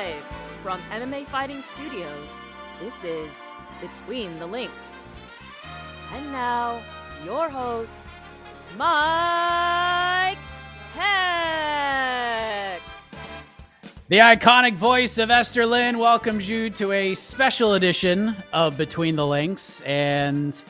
Live from MMA Fighting Studios, this is Between the Links. And now, your host, Mike Heck. The iconic voice of Esther Lynn welcomes you to a special edition of Between the Links. And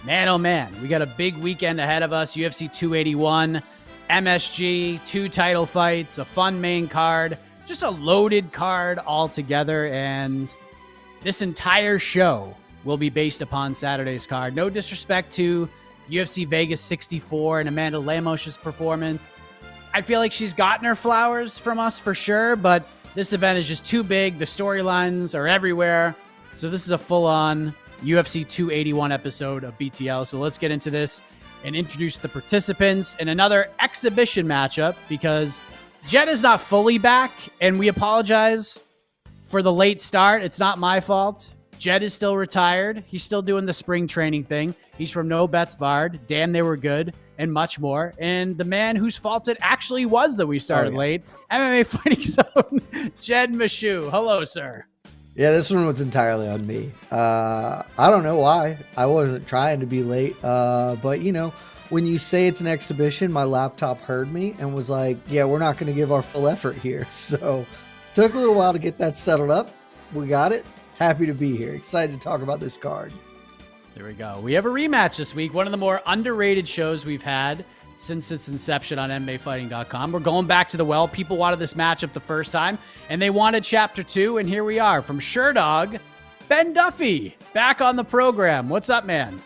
man, oh man, we got a big weekend ahead of us. UFC 281, MSG, 2 title fights, a fun main card, just a loaded card altogether. And this entire show will be based upon Saturday's card. No disrespect to UFC Vegas 64 and Amanda Lamos's performance. I feel like she's gotten her flowers from us for sure, but this event is just too big. The storylines are everywhere. So this is a full-on UFC 281 episode of BTL. So let's get into this and introduce the participants in another exhibition matchup because Jed is not fully back, and we apologize for the late start. It's not my fault. Jed is still retired. He's still doing the spring training thing. He's from No Bets Barred. Damn, they were good, and much more. And the man whose fault it actually was that we started late, MMA Fighting Zone, Jed Meshew. Hello, sir. Yeah, this one was entirely on me. I don't know why. I wasn't trying to be late. But, you know, when you say it's an exhibition, my laptop heard me and was like, yeah, we're not going to give our full effort here. So took a little while to get that settled up. We got it. Happy to be here. Excited to talk about this card. There we go. We have a rematch this week. One of the more underrated shows we've had since its inception on MMAfighting.com. We're going back to the well. People wanted this matchup the first time, and they wanted Chapter 2, and here we are. From Sherdog, Ben Duffy, back on the program. What's up, man?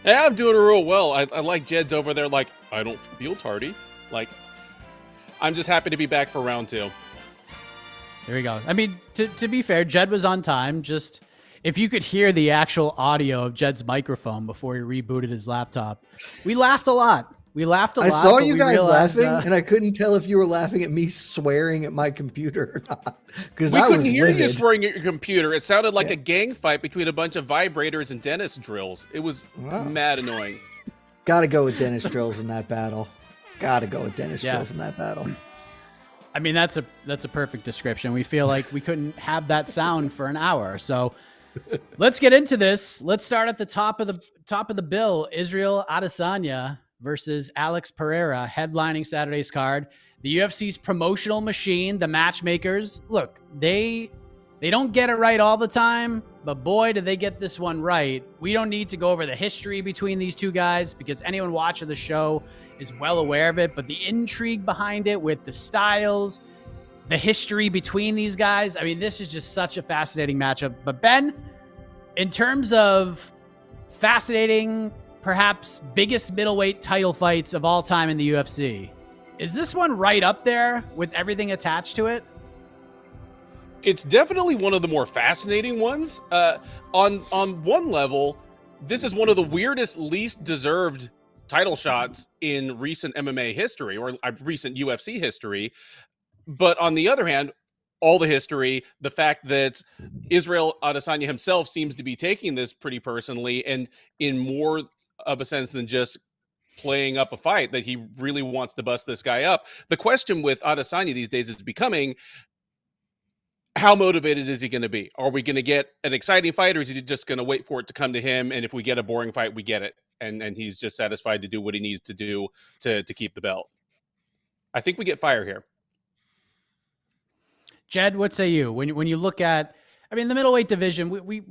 Yeah, I'm doing real well. I like Jed's over there like, I don't feel tardy. Like, I'm just happy to be back for round 2. There we go. I mean, to be fair, Jed was on time. Just if you could hear the actual audio of Jed's microphone before he rebooted his laptop, we laughed a lot. I saw you guys laughing, and I couldn't tell if you were laughing at me swearing at my computer or not. Because we couldn't hear you swearing at your computer. It sounded like a gang fight between a bunch of vibrators and dentist drills. It was mad annoying. Got to go with dentist drills in that battle. I mean, that's a perfect description. We feel like we couldn't have that sound for an hour. So let's get into this. Let's start at the top of the bill. Israel Adesanya versus Alex Pereira, headlining Saturday's card. The UFC's promotional machine, the matchmakers. Look, they don't get it right all the time, but boy, did they get this one right. We don't need to go over the history between these two guys because anyone watching the show is well aware of it, but the intrigue behind it with the styles, the history between these guys, I mean, this is just such a fascinating matchup. But Ben, in terms of fascinating, perhaps biggest middleweight title fights of all time in the UFC, is this one right up there with everything attached to it? It's definitely one of the more fascinating ones. On one level, this is one of the weirdest, least deserved title shots in recent MMA history or recent UFC history. But on the other hand, all the history, the fact that Israel Adesanya himself seems to be taking this pretty personally and in more of a sense than just playing up a fight, that he really wants to bust this guy up. The question with Adesanya these days is becoming, how motivated is he going to be? Are we going to get an exciting fight, or is he just going to wait for it to come to him? And if we get a boring fight, we get it. And he's just satisfied to do what he needs to do to keep the belt. I think we get fire here. Jed, what say you? When you look at, I mean, the middleweight division, we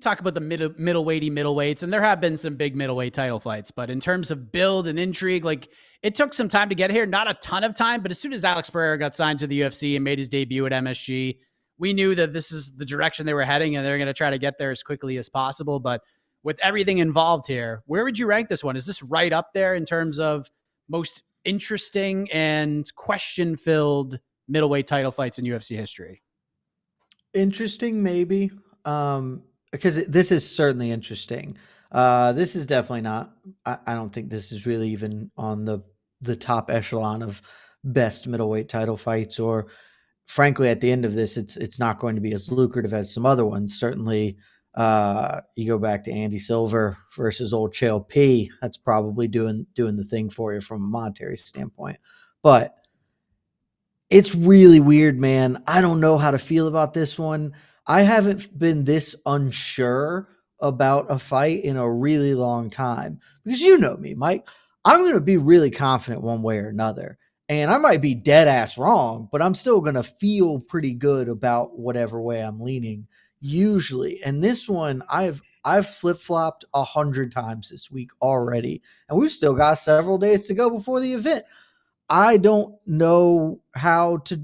talk about the middleweights, and there have been some big middleweight title fights, but in terms of build and intrigue, like, it took some time to get here, not a ton of time, but as soon as Alex Pereira got signed to the UFC and made his debut at MSG, we knew that this is the direction they were heading, and they're going to try to get there as quickly as possible. But with everything involved here, where would you rank this one? Is this right up there in terms of most interesting and question-filled middleweight title fights in UFC history? Interesting, maybe. Because this is certainly interesting. This is definitely not, I don't think this is really even on the top echelon of best middleweight title fights, or frankly, at the end of this, it's not going to be as lucrative as some other ones. Certainly, you go back to Andy Silver versus old Chael P. That's probably doing the thing for you from a monetary standpoint. But It's really weird, man. I don't know how to feel about this one. I haven't been this unsure about a fight in a really long time because you know me, Mike. I'm going to be really confident one way or another. And I might be dead ass wrong, but I'm still going to feel pretty good about whatever way I'm leaning usually. And this one I've flip-flopped 100 times this week already, and we've still got several days to go before the event. I don't know how to.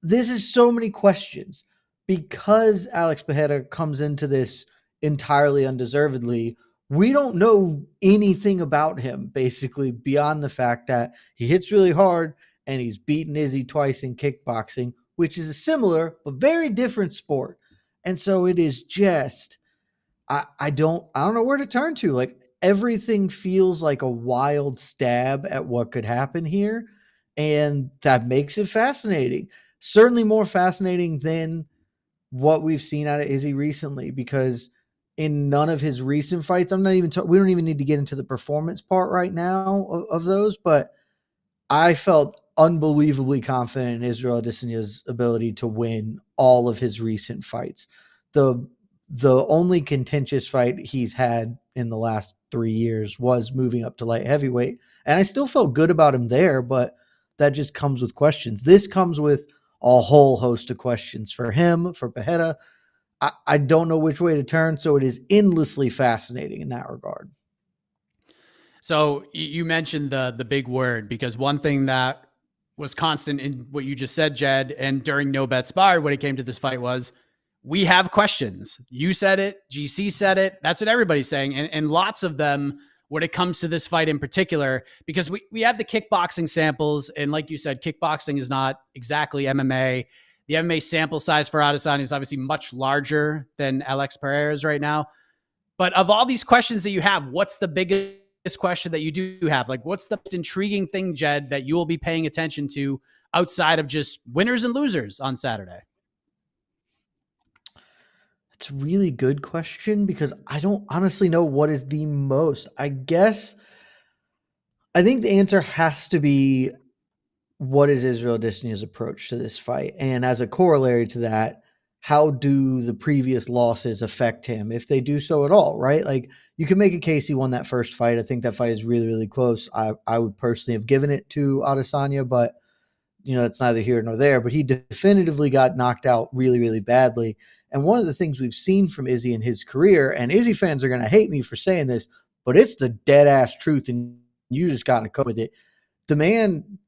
This is so many questions because Alex Pereira comes into this entirely undeservedly. We don't know anything about him basically beyond the fact that he hits really hard and he's beaten Izzy twice in kickboxing, which is a similar but very different sport. And so it is just I don't know where to turn to. Like everything feels like a wild stab at what could happen here, and that makes it fascinating. Certainly more fascinating than what we've seen out of Izzy recently, because in none of his recent fights, we don't even need to get into the performance part right now of those, but I felt unbelievably confident in Israel Adesanya's ability to win all of his recent fights. The the only contentious fight he's had in the last 3 years was moving up to light heavyweight. And I still felt good about him there, but that just comes with questions. This comes with a whole host of questions for him, for Pereira. I don't know which way to turn, so it is endlessly fascinating in that regard. So you mentioned the big word, because one thing that was constant in what you just said, Jed, and during No Bets Barred when it came to this fight was, we have questions. You said it, GC said it. That's what everybody's saying. And lots of them when it comes to this fight in particular, because we have the kickboxing samples. And like you said, kickboxing is not exactly MMA. The MMA sample size for Adesanya is obviously much larger than Alex Pereira's right now. But of all these questions that you have, what's the biggest question that you do have? Like, what's the most intriguing thing, Jed, that you will be paying attention to outside of just winners and losers on Saturday? It's a really good question because I don't honestly know what is the most. I think the answer has to be, what is Israel Adesanya's approach to this fight? And as a corollary to that, how do the previous losses affect him, if they do so at all, right? Like, you can make a case he won that first fight. I think that fight is really, really close. I would personally have given it to Adesanya, but it's neither here nor there. But he definitively got knocked out really, really badly. And one of the things we've seen from Izzy in his career, and Izzy fans are going to hate me for saying this, but it's the dead ass truth, and you just got to cope with it. The man,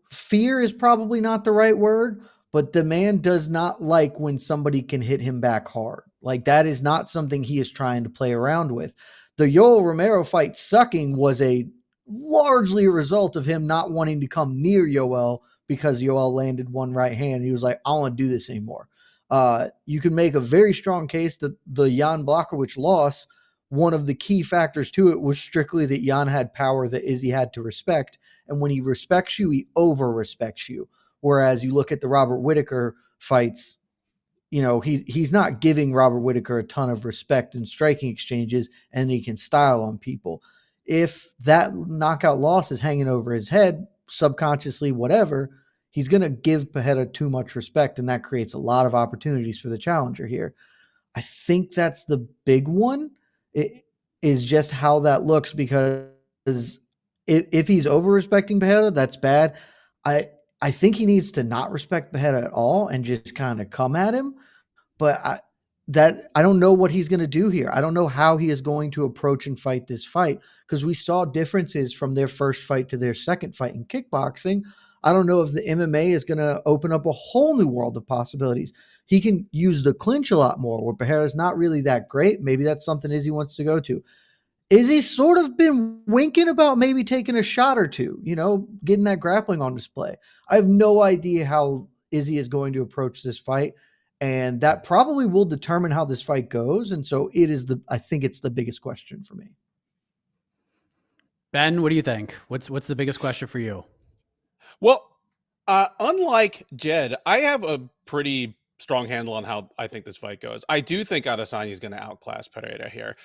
fear is probably not the right word, but the man does not like when somebody can hit him back hard. Like, that is not something he is trying to play around with. The Yoel Romero fight sucking was largely a result of him not wanting to come near Yoel, because Yoel landed one right hand. He was like, I don't want to do this anymore. You can make a very strong case that the Jan Blachowicz loss, one of the key factors to it was strictly that Jan had power that Izzy had to respect. And when he respects you, he over respects you. Whereas you look at the Robert Whittaker fights, he's not giving Robert Whittaker a ton of respect in striking exchanges, and he can style on people. If that knockout loss is hanging over his head, subconsciously, whatever, he's going to give Pereira too much respect, and that creates a lot of opportunities for the challenger here. I think that's the big one. It is just how that looks, because if he's over respecting Pereira, that's bad. I think he needs to not respect Pereira at all and just kind of come at him. But I don't know what he's going to do here. I don't know how he is going to approach and fight this fight, because we saw differences from their first fight to their second fight in kickboxing. I don't know if the MMA is going to open up a whole new world of possibilities. He can use the clinch a lot more, where Pereira's not really that great. Maybe that's something Izzy wants to go to. Izzy's sort of been winking about maybe taking a shot or two, getting that grappling on display. I have no idea how Izzy is going to approach this fight, and that probably will determine how this fight goes. And so I think it's the biggest question for me. Ben, what do you think? What's the biggest question for you? Well, unlike Jed, I have a pretty strong handle on how I think this fight goes. I do think Adesanya is going to outclass Pereira here.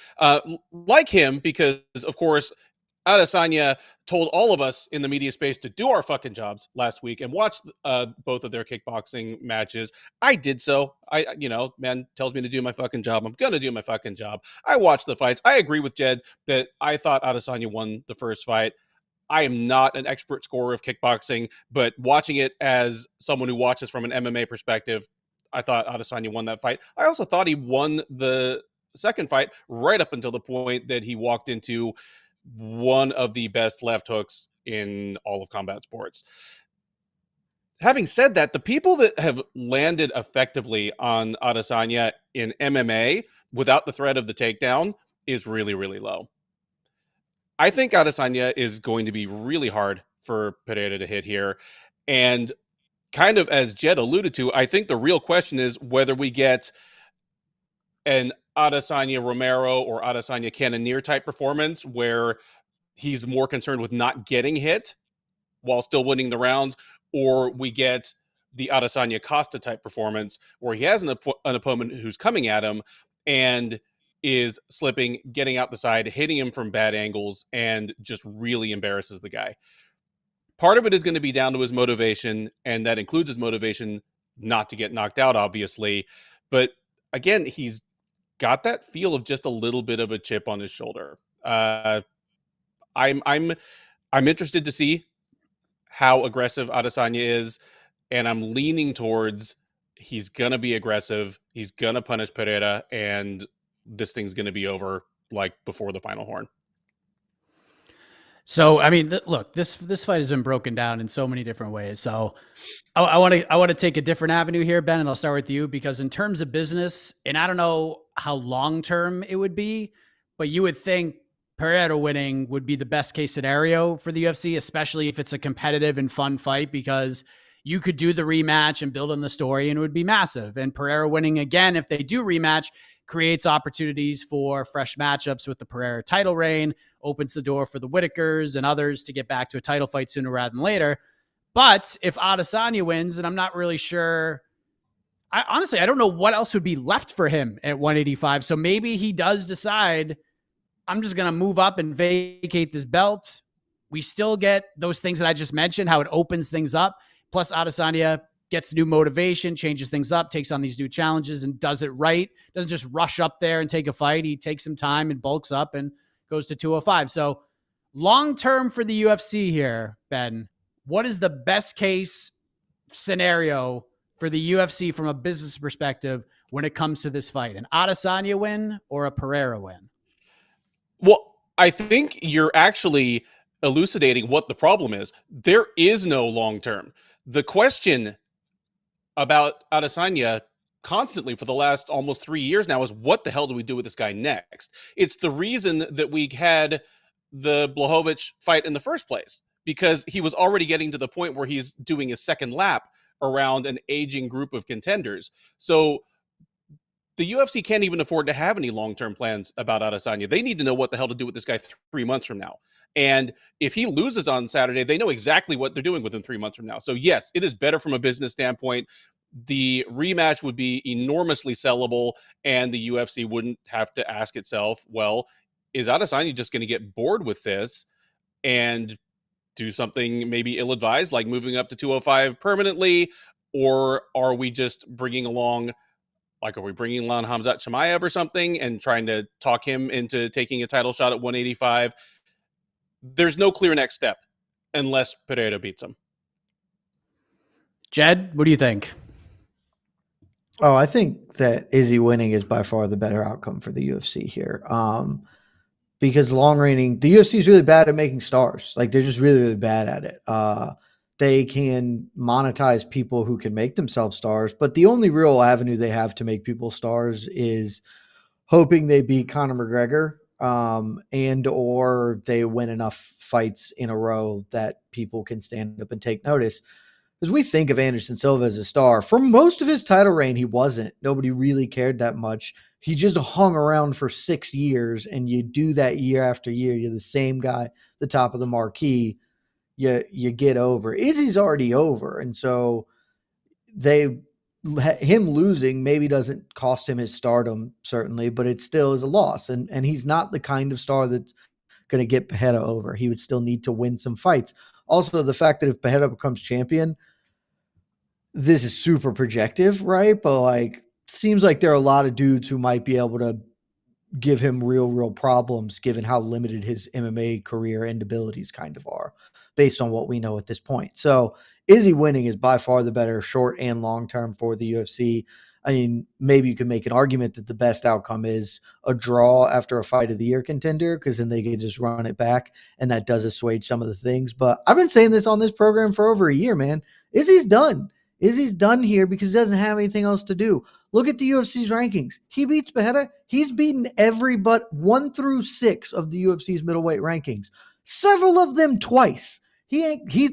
Like him, because, of course, Adesanya told all of us in the media space to do our fucking jobs last week and watch both of their kickboxing matches. I did so. Man tells me to do my fucking job. I'm going to do my fucking job. I watched the fights. I agree with Jed that I thought Adesanya won the first fight. I am not an expert scorer of kickboxing, but watching it as someone who watches from an MMA perspective, I thought Adesanya won that fight. I also thought he won the second fight right up until the point that he walked into one of the best left hooks in all of combat sports. Having said that, the people that have landed effectively on Adesanya in MMA without the threat of the takedown is really, really low. I think Adesanya is going to be really hard for Pereira to hit here. And kind of as Jed alluded to, I think the real question is whether we get an Adesanya Romero or Adesanya Cannonier type performance where he's more concerned with not getting hit while still winning the rounds, or we get the Adesanya Costa type performance where he has an opponent who's coming at him and is slipping, getting out the side, hitting him from bad angles, and just really embarrasses the guy. Part of it is going to be down to his motivation, and that includes his motivation not to get knocked out, obviously. But again, he's got that feel of just a little bit of a chip on his shoulder. I'm interested to see how aggressive Adesanya is, and I'm leaning towards he's gonna be aggressive, he's gonna punish Pereira, and this thing's going to be over like before the final horn. So, I mean, look, this fight has been broken down in so many different ways. So I want to take a different avenue here, Ben, and I'll start with you because in terms of business, and I don't know how long-term it would be, but you would think Pereira winning would be the best case scenario for the UFC, especially if it's a competitive and fun fight, because you could do the rematch and build on the story and it would be massive. And Pereira winning again, if they do rematch, creates opportunities for fresh matchups with the Pereira title reign, opens the door for the Whitakers and others to get back to a title fight sooner rather than later. But if Adesanya wins, and I'm not really sure, honestly, I don't know what else would be left for him at 185. So maybe he does decide, I'm just going to move up and vacate this belt. We still get those things that I just mentioned, how it opens things up. Plus Adesanya gets new motivation, changes things up, takes on these new challenges and does it right. Doesn't just rush up there and take a fight. He takes some time and bulks up and goes to 205. So long-term for the UFC here, Ben, what is the best case scenario for the UFC from a business perspective when it comes to this fight? An Adesanya win or a Pereira win? Well, I think you're actually elucidating what the problem is. There is no long-term. The question about Adesanya constantly for the last almost 3 years now is what the hell do we do with this guy next? It's the reason that we had the Blachowicz fight in the first place, because he was already getting to the point where he's doing his second lap around an aging group of contenders. So the UFC can't even afford to have any long-term plans about Adesanya. They need to know what the hell to do with this guy 3 months from now. And if he loses on Saturday, they know exactly what they're doing with him 3 months from now. So yes, it is better from a business standpoint. The rematch would be enormously sellable, and the UFC wouldn't have to ask itself, well, is Adesanya just going to get bored with this and do something maybe ill-advised, like moving up to 205 permanently? Or are we just bringing along, like, are we bringing along Khamzat Chimaev or something and trying to talk him into taking a title shot at 185? There's no clear next step unless Pereira beats him. Jed, what do you think? Oh, I think that Izzy winning is by far the better outcome for the UFC here. Because long reigning, the UFC is really bad at making stars. Like, they're just really, really bad at it. They can monetize people who can make themselves stars, but the only real avenue they have to make people stars is hoping they beat Conor McGregor, and or they win enough fights in a row that people can stand up and take notice. Because we think of Anderson Silva as a star. For most of his title reign, he wasn't. Nobody really cared that much. He just hung around for 6 years, and you do that year after year. You're the same guy, the top of the marquee. You get over. Izzy's already over, and so him losing maybe doesn't cost him his stardom, certainly, but it still is a loss. And he's not the kind of star that's going to get Pereira over. He would still need to win some fights. Also, the fact that if Pereira becomes champion, this is super projective, right? But like, seems like there are a lot of dudes who might be able to give him real problems given how limited his MMA career and abilities kind of are based on what we know at this point. So Izzy winning is by far the better short and long term for the UFC. I mean, maybe you could make an argument that the best outcome is a draw after a fight of the year contender, because then they can just run it back and that does assuage some of the things. But I've been saying this on this program for over a year, man. Izzy's done. Izzy's done here because he doesn't have anything else to do. Look at the UFC's rankings. He beats Pereira. He's beaten every but 1 through 6 of the UFC's middleweight rankings. Several of them twice.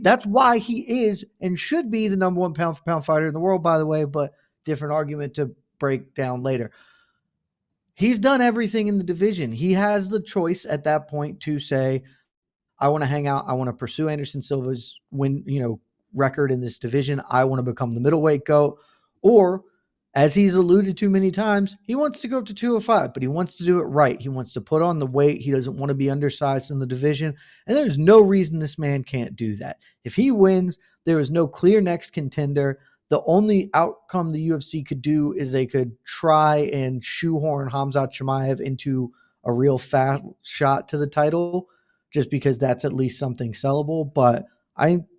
That's why he is and should be the number 1 pound for pound fighter in the world, by the way, but different argument to break down later. He's done everything in the division. He has the choice at that point to say, I want to hang out. I want to pursue Anderson Silva's record in this division. I want to become the middleweight GOAT. Or, as he's alluded to many times, he wants to go up to 205, but he wants to do it right. He wants to put on the weight. He doesn't want to be undersized in the division. And there's no reason this man can't do that. If he wins, there is no clear next contender. The only outcome the UFC could do is they could try and shoehorn Khamzat Chimaev into a real fast shot to the title, just because that's at least something sellable. But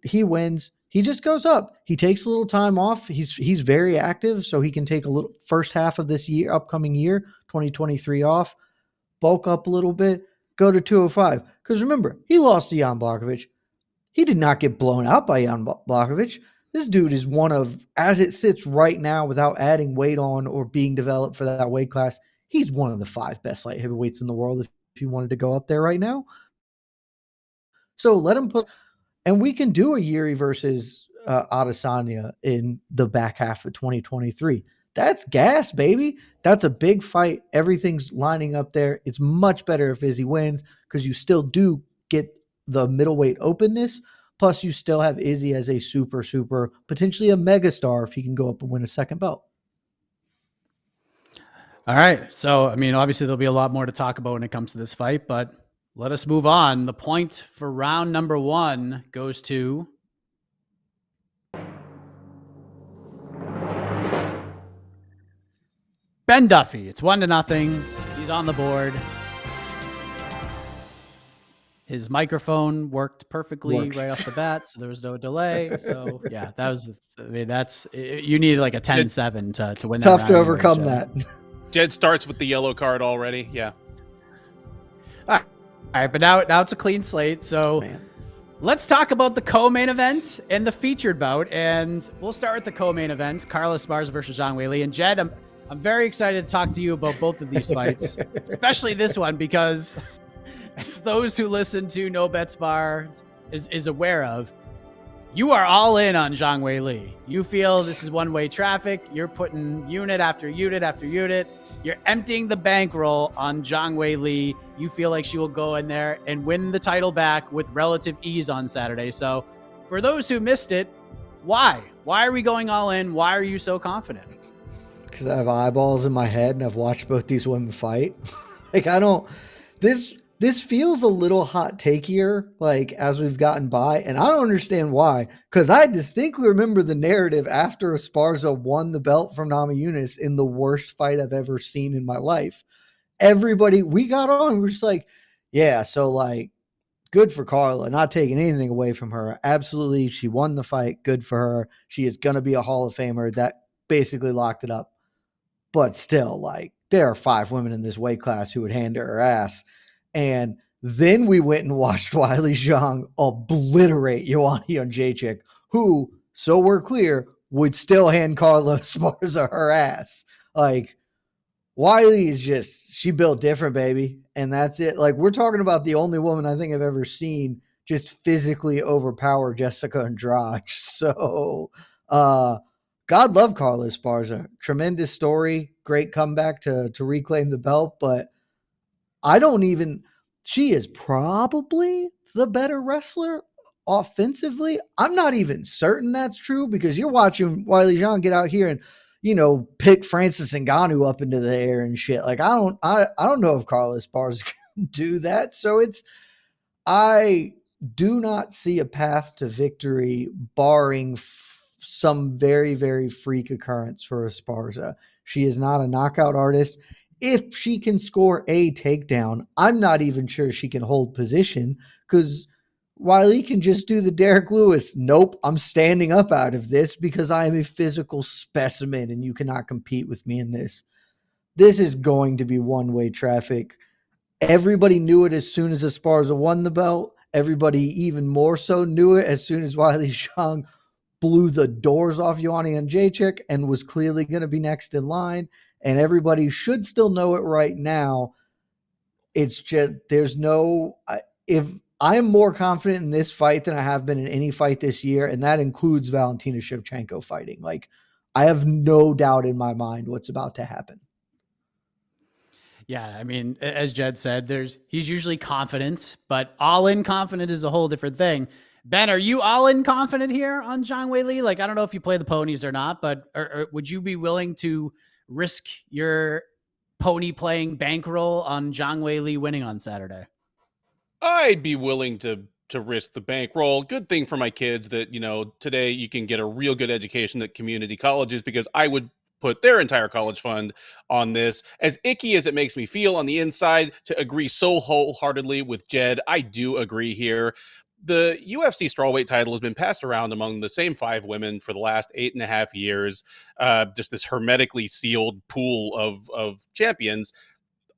he wins. He just goes up. He takes a little time off. He's very active, so he can take a little first half of this year, upcoming year, 2023 off, bulk up a little bit, go to 205. Because remember, he lost to Jan Blachowicz. He did not get blown out by Jan Blachowicz. This dude is one of, as it sits right now, without adding weight on or being developed for that weight class, he's one of the 5 best light heavyweights in the world if you wanted to go up there right now. So let him put, and we can do a Yuri versus Adesanya in the back half of 2023. That's gas, baby. That's a big fight. Everything's lining up there. It's much better if Izzy wins because you still do get the middleweight openness. Plus, you still have Izzy as a super, potentially a megastar if he can go up and win a second belt. All right. So, I mean, obviously there'll be a lot more to talk about when it comes to this fight, but let us move on. The point for round number 1 goes to Ben Duffy. It's 1-0. He's on the board. His microphone worked perfectly right off the bat, so there was no delay. So, yeah, you need like a 10-7 to win that. Tough to overcome that. Jed starts with the yellow card already. Yeah. All right, but now it's a clean slate. So let's talk about the co-main event and the featured bout. And we'll start with the co-main event, Carla Esparza versus Zhang Weili. And Jed, I'm very excited to talk to you about both of these fights, especially this one, because as those who listen to No Bets Bar is aware of, you are all in on Zhang Weili. You feel this is one-way traffic. You're putting unit after unit after unit. You're emptying the bankroll on Zhang Weili. You feel like she will go in there and win the title back with relative ease on Saturday. So for those who missed it, why? Why are we going all in? Why are you so confident? Because I have eyeballs in my head and I've watched both these women fight. This feels a little hot takier, like, as we've gotten by, and I don't understand why, because I distinctly remember the narrative after Esparza won the belt from Namajunas in the worst fight I've ever seen in my life. Everybody, we got on, we're just like, yeah, so, like, good for Carla, not taking anything away from her. Absolutely, she won the fight, good for her. She is going to be a Hall of Famer. That basically locked it up. But still, like, there are 5 women in this weight class who would hand her ass. And then we went and watched Weili Zhang obliterate Joanna Jędrzejczyk, who, so we're clear, would still hand Carla Esparza her ass. Like, Weili is just, she built different, baby. And that's it. Like, we're talking about the only woman I think I've ever seen just physically overpower Jessica Andrade. So, God love Carla Esparza. Tremendous story. Great comeback to reclaim the belt, but she is probably the better wrestler offensively. I'm not even certain that's true because you're watching Weili Zhang get out here and, pick Francis Ngannou up into the air and shit. Like, I don't know if Carla Esparza can do that. So I do not see a path to victory barring some very, very freak occurrence for Esparza. She is not a knockout artist. If she can score a takedown, I'm not even sure she can hold position because Weili can just do the Derek Lewis. Nope, I'm standing up out of this because I am a physical specimen and you cannot compete with me in this. This is going to be one-way traffic. Everybody knew it as soon as Esparza won the belt. Everybody even more so knew it as soon as Weili Zhang blew the doors off Joanna Jędrzejczyk and was clearly going to be next in line. And everybody should still know it right now. It's just there's no if I am more confident in this fight than I have been in any fight this year, and that includes Valentina Shevchenko fighting. Like I have no doubt in my mind what's about to happen. Yeah, I mean, as Jed said, he's usually confident, but all in confident is a whole different thing. Ben, are you all in confident here on Zhang Weili? Like, I don't know if you play the ponies or not, but or would you be willing to risk your pony playing bankroll on Zhang Weili winning on Saturday? I'd be willing to risk the bankroll. Good thing for my kids that, today you can get a real good education at community colleges, because I would put their entire college fund on this. As icky as it makes me feel on the inside to agree so wholeheartedly with Jed, I do agree here. The UFC strawweight title has been passed around among the same 5 women for the last 8.5 years. Just this hermetically sealed pool of champions.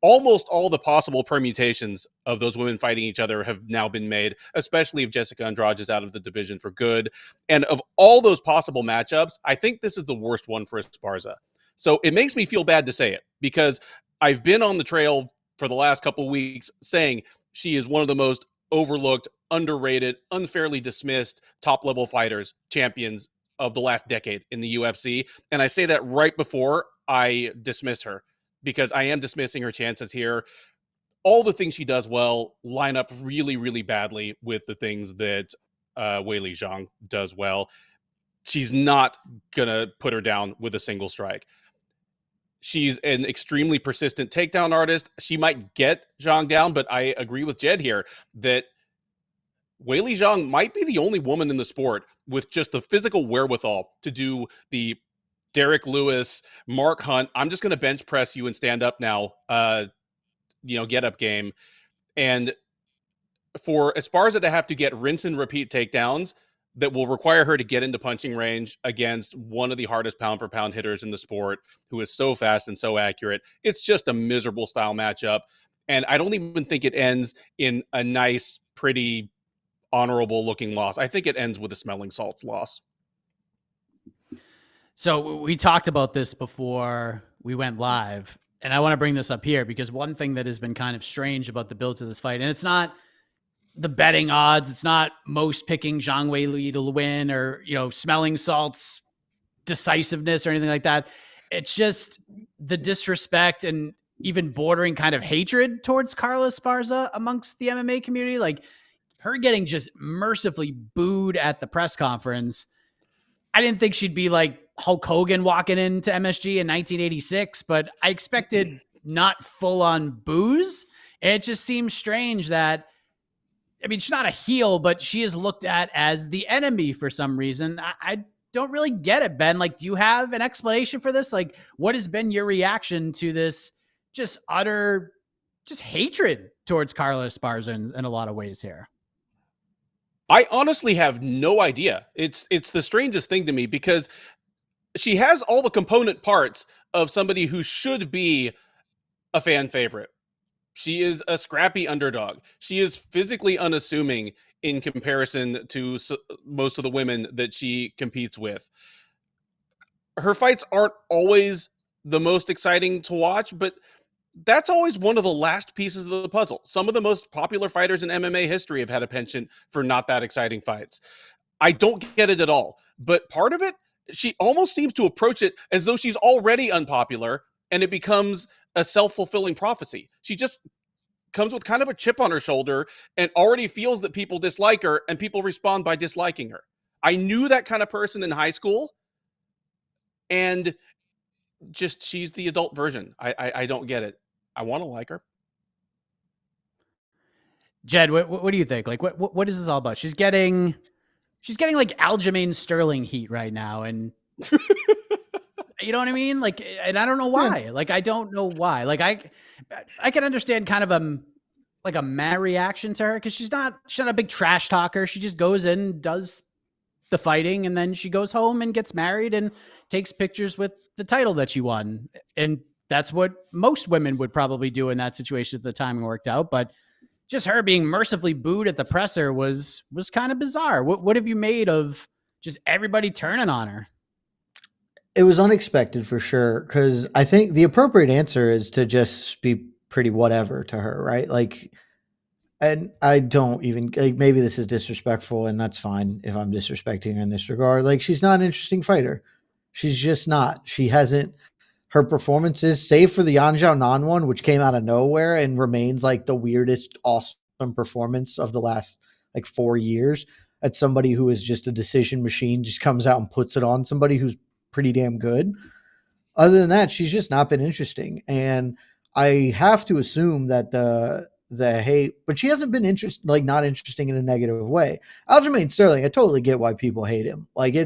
Almost all the possible permutations of those women fighting each other have now been made, especially if Jessica Andrade is out of the division for good. And of all those possible matchups, I think this is the worst one for Esparza. So it makes me feel bad to say it, because I've been on the trail for the last couple of weeks saying she is one of the most overlooked, underrated, unfairly dismissed top-level fighters, champions of the last decade in the UFC. And I say that right before I dismiss her, because I am dismissing her chances here. All the things she does well line up really, really badly with the things that Weili Zhang does well. She's not going to put her down with a single strike. She's an extremely persistent takedown artist. She might get Zhang down, but I agree with Jed here that Weili Zhang might be the only woman in the sport with just the physical wherewithal to do the Derek Lewis, Mark Hunt, I'm just going to bench press you and stand up now, get up game. And for Esparza to have to get rinse and repeat takedowns that will require her to get into punching range against one of the hardest pound for pound hitters in the sport, who is so fast and so accurate, it's just a miserable style matchup. And I don't even think it ends in a nice, pretty, honorable looking loss. I think it ends with a smelling salts loss. So we talked about this before we went live, and I want to bring this up here because one thing that has been kind of strange about the build to this fight, and it's not the betting odds, it's not most picking Zhang Weili to win or, smelling salts decisiveness or anything like that. It's just the disrespect and even bordering kind of hatred towards Carla Esparza amongst the MMA community. Like her getting just mercifully booed at the press conference. I didn't think she'd be like Hulk Hogan walking into MSG in 1986, but I expected not full on booze. It just seems strange that, she's not a heel, but she is looked at as the enemy for some reason. I don't really get it, Ben. Like, do you have an explanation for this? Like, what has been your reaction to this just utter hatred towards Carla Esparza in a lot of ways here? I honestly have no idea. It's the strangest thing to me, because she has all the component parts of somebody who should be a fan favorite. She is a scrappy underdog. She is physically unassuming in comparison to most of the women that she competes with. Her fights aren't always the most exciting to watch, but that's always one of the last pieces of the puzzle. Some of the most popular fighters in MMA history have had a penchant for not that exciting fights. I don't get it at all. But part of it, she almost seems to approach it as though she's already unpopular and it becomes a self-fulfilling prophecy. She just comes with kind of a chip on her shoulder and already feels that people dislike her, and people respond by disliking her. I knew that kind of person in high school, and just she's the adult version. I don't get it. I want to like her. Jed, what do you think? Like, what is this all about? She's getting like Aljamain Sterling heat right now, and you know what I mean? Like, and I don't know why. Like, I don't know why. Like, I can understand kind of like a mad reaction to her because she's not a big trash talker. She just goes in, does the fighting, and then she goes home and gets married and takes pictures with the title that she won. And that's what most women would probably do in that situation if the timing worked out. But just her being mercifully booed at the presser was kind of bizarre. What have you made of just everybody turning on her? It was unexpected for sure, because I think the appropriate answer is to just be pretty whatever to her, right? Like, and I don't even like, maybe this is disrespectful, and that's fine if I'm disrespecting her in this regard. Like, she's not an interesting fighter. She's just not. She hasn't. Her performances, save for the Yan Zhao Nan one, which came out of nowhere and remains like the weirdest, awesome performance of the last like 4 years. At somebody who is just a decision machine, just comes out and puts it on somebody who's pretty damn good. Other than that, she's just not been interesting. And I have to assume that the hate, but she hasn't been not interesting in a negative way. Aljamain Sterling, I totally get why people hate him. Like,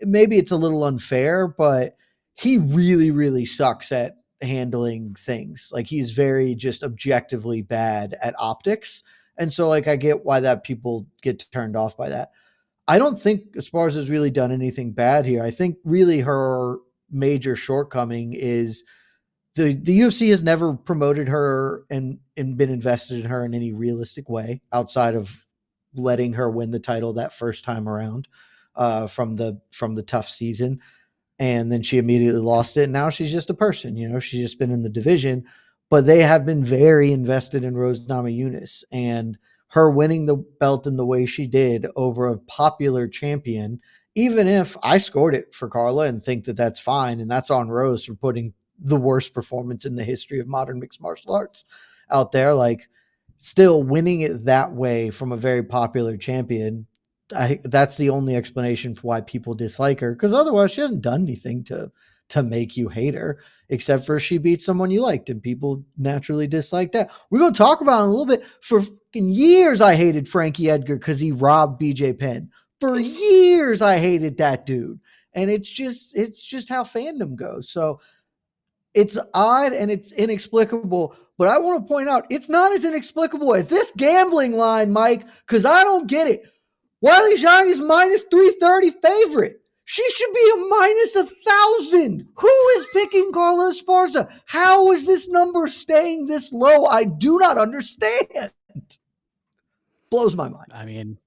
maybe it's a little unfair, but he really, really sucks at handling things. Like, he's very just objectively bad at optics. And so, like, I get why that people get turned off by that. I don't think Esparza has really done anything bad here. I think really her major shortcoming is the UFC has never promoted her and been invested in her in any realistic way outside of letting her win the title that first time around from the tough season. And then she immediately lost it. And now she's just a person, she's just been in the division, but they have been very invested in Rose Namajunas, and her winning the belt in the way she did over a popular champion, even if I scored it for Carla and think that that's fine. And that's on Rose for putting the worst performance in the history of modern mixed martial arts out there. Like, still winning it that way from a very popular champion, that's the only explanation for why people dislike her, because otherwise she hasn't done anything to make you hate her, except for she beat someone you liked, and people naturally dislike that. We're going to talk about it in a little bit. For years, I hated Frankie Edgar because he robbed BJ Penn. For years, I hated that dude, and it's just how fandom goes. So it's odd and it's inexplicable, but I want to point out it's not as inexplicable as this gambling line, Mike, because I don't get it. Weili Zhang is minus 330 favorite. She should be a minus 1,000. Who is picking Carla Esparza? How is this number staying this low? I do not understand. Blows my mind. I mean,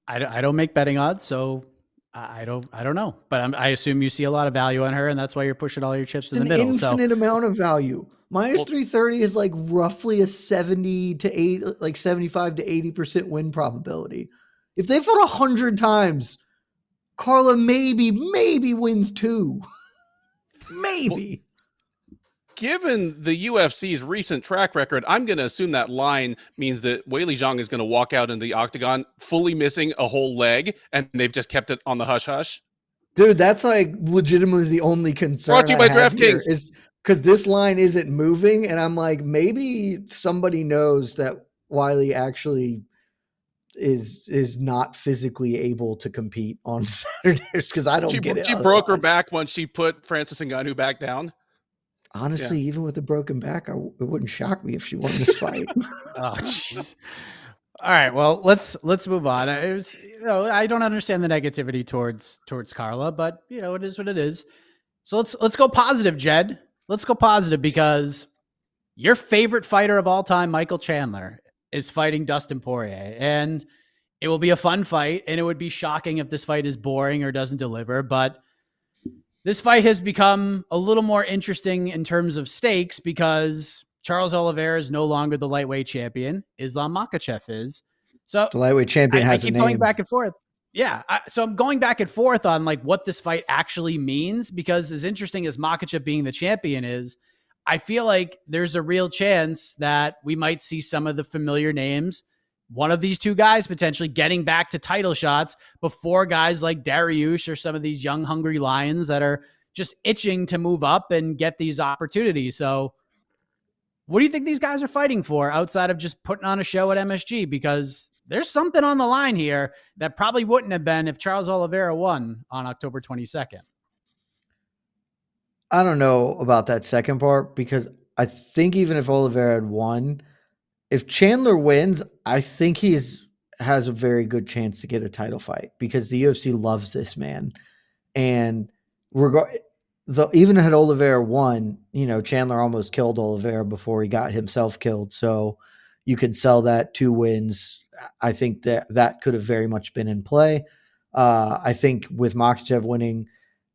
I don't make betting odds, so I don't know. But I assume you see a lot of value on her, and that's why you're pushing all your chips in the middle. An infinite amount of value. Minus 330 is like roughly a 70 to 8, like 75 to 80% win probability. If they fought 100 times, Carla maybe wins 2. Maybe. Well, given the UFC's recent track record, I'm going to assume that line means that Weili Zhang is going to walk out in the octagon fully missing a whole leg, and they've just kept it on the hush-hush. Dude, that's like legitimately the only concern Brought to you by DraftKings. Is because this line isn't moving, and I'm like, maybe somebody knows that Weili actually is not physically able to compete on Saturdays, because I don't get it. She broke her back once she put Francis Ngannou back down. Honestly, even with a broken back, it wouldn't shock me if she won this fight. Oh, jeez. All right, well, let's move on. It was, I don't understand the negativity towards Carla, but it is what it is. So let's go positive, Jed. Let's go positive, because your favorite fighter of all time, Michael Chandler, is fighting Dustin Poirier, and it will be a fun fight, and it would be shocking if this fight is boring or doesn't deliver, but this fight has become a little more interesting in terms of stakes because Charles Oliveira is no longer the lightweight champion. Islam Makhachev is. So the lightweight champion has I keep a name. Going back and forth. Yeah. So I'm going back and forth on like what this fight actually means, because as interesting as Makhachev being the champion is, I feel like there's a real chance that we might see some of the familiar names, one of these two guys potentially getting back to title shots before guys like Dariush or some of these young, hungry lions that are just itching to move up and get these opportunities. So What do you think these guys are fighting for outside of just putting on a show at MSG? Because there's something on the line here that probably wouldn't have been if Charles Oliveira won on October 22nd. I don't know about that second part, because I think even if Oliveira had won, if Chandler wins, I think has a very good chance to get a title fight, because the UFC loves this man. And even had Oliveira won, Chandler almost killed Oliveira before he got himself killed. So you can sell that 2 wins. I think that could have very much been in play. I think with Makhachev winning,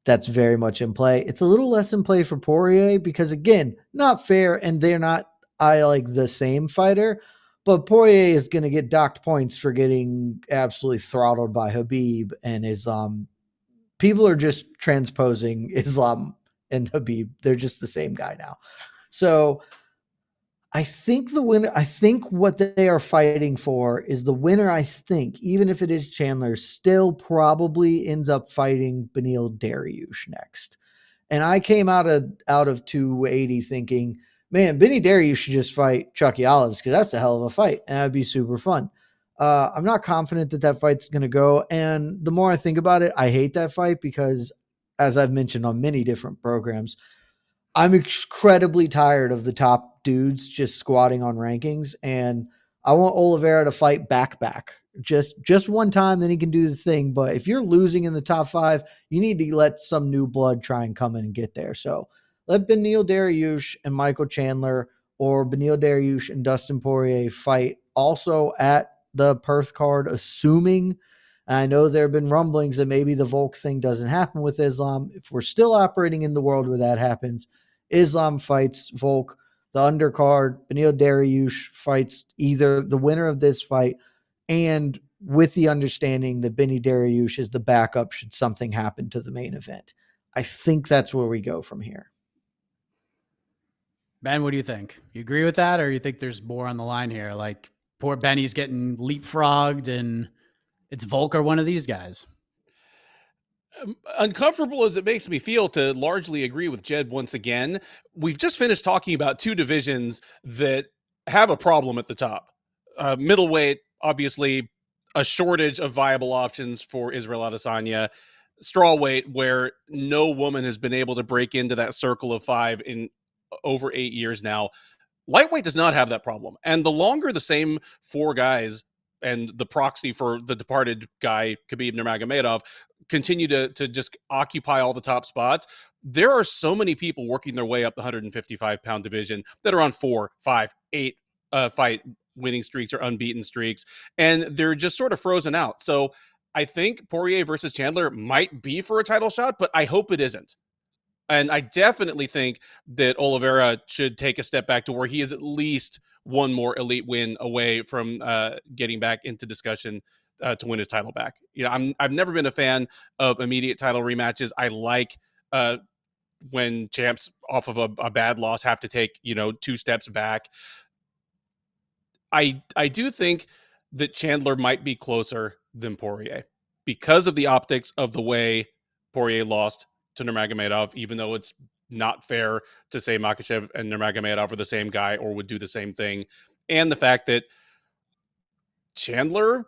that's very much in play. It's a little less in play for Poirier because, again, not fair, and they're not the same fighter. But Poirier is going to get docked points for getting absolutely throttled by Khabib, and people are just transposing Islam and Khabib. They're just the same guy now. So I think what they are fighting for is the winner. I think, even if it is Chandler, still probably ends up fighting Beneil Dariush next. And I came out of 280 thinking, man, Benny Dariush should just fight Chucky Olives, because that's a hell of a fight, and that'd be super fun. I'm not confident that fight's going to go. And the more I think about it, I hate that fight because, as I've mentioned on many different programs, I'm incredibly tired of the top dudes just squatting on rankings. And I want Oliveira to fight back. Just one time, then he can do the thing. But if you're losing in the top 5, you need to let some new blood try and come in and get there. So let Beneil Dariush and Michael Chandler, or Beneil Dariush and Dustin Poirier, fight also at the Perth card, assuming, I know there have been rumblings that maybe the Volk thing doesn't happen with Islam. If we're still operating in the world where that happens, Islam fights Volk. The undercard, Beneil Dariush fights either the winner of this fight, and with the understanding that Benny Dariush is the backup should something happen to the main event. I think that's where we go from here. Ben, what do you think? You agree with that, or you think there's more on the line here? Like, poor Benny's getting leapfrogged and it's Volk or one of these guys. Uncomfortable as it makes me feel to largely agree with Jed once again, we've just finished talking about 2 divisions that have a problem at the top. Middleweight, obviously, a shortage of viable options for Israel Adesanya. Strawweight, where no woman has been able to break into that circle of 5 in over 8 years now. Lightweight does not have that problem. And the longer the same 4 guys and the proxy for the departed guy, Khabib Nurmagomedov, continue to just occupy all the top spots, there are so many people working their way up the 155-pound division that are on 4, 5, 8 fight winning streaks or unbeaten streaks, and they're just sort of frozen out. So I think Poirier versus Chandler might be for a title shot, but I hope it isn't. And I definitely think that Oliveira should take a step back to where he is at least one more elite win away from getting back into discussion to win his title back. I've never been a fan of immediate title rematches. I like when champs off of a bad loss have to take 2 steps back. I do think that Chandler might be closer than Poirier because of the optics of the way Poirier lost to Nurmagomedov, even though it's not fair to say Makhachev and Nurmagomedov are the same guy or would do the same thing. And the fact that Chandler,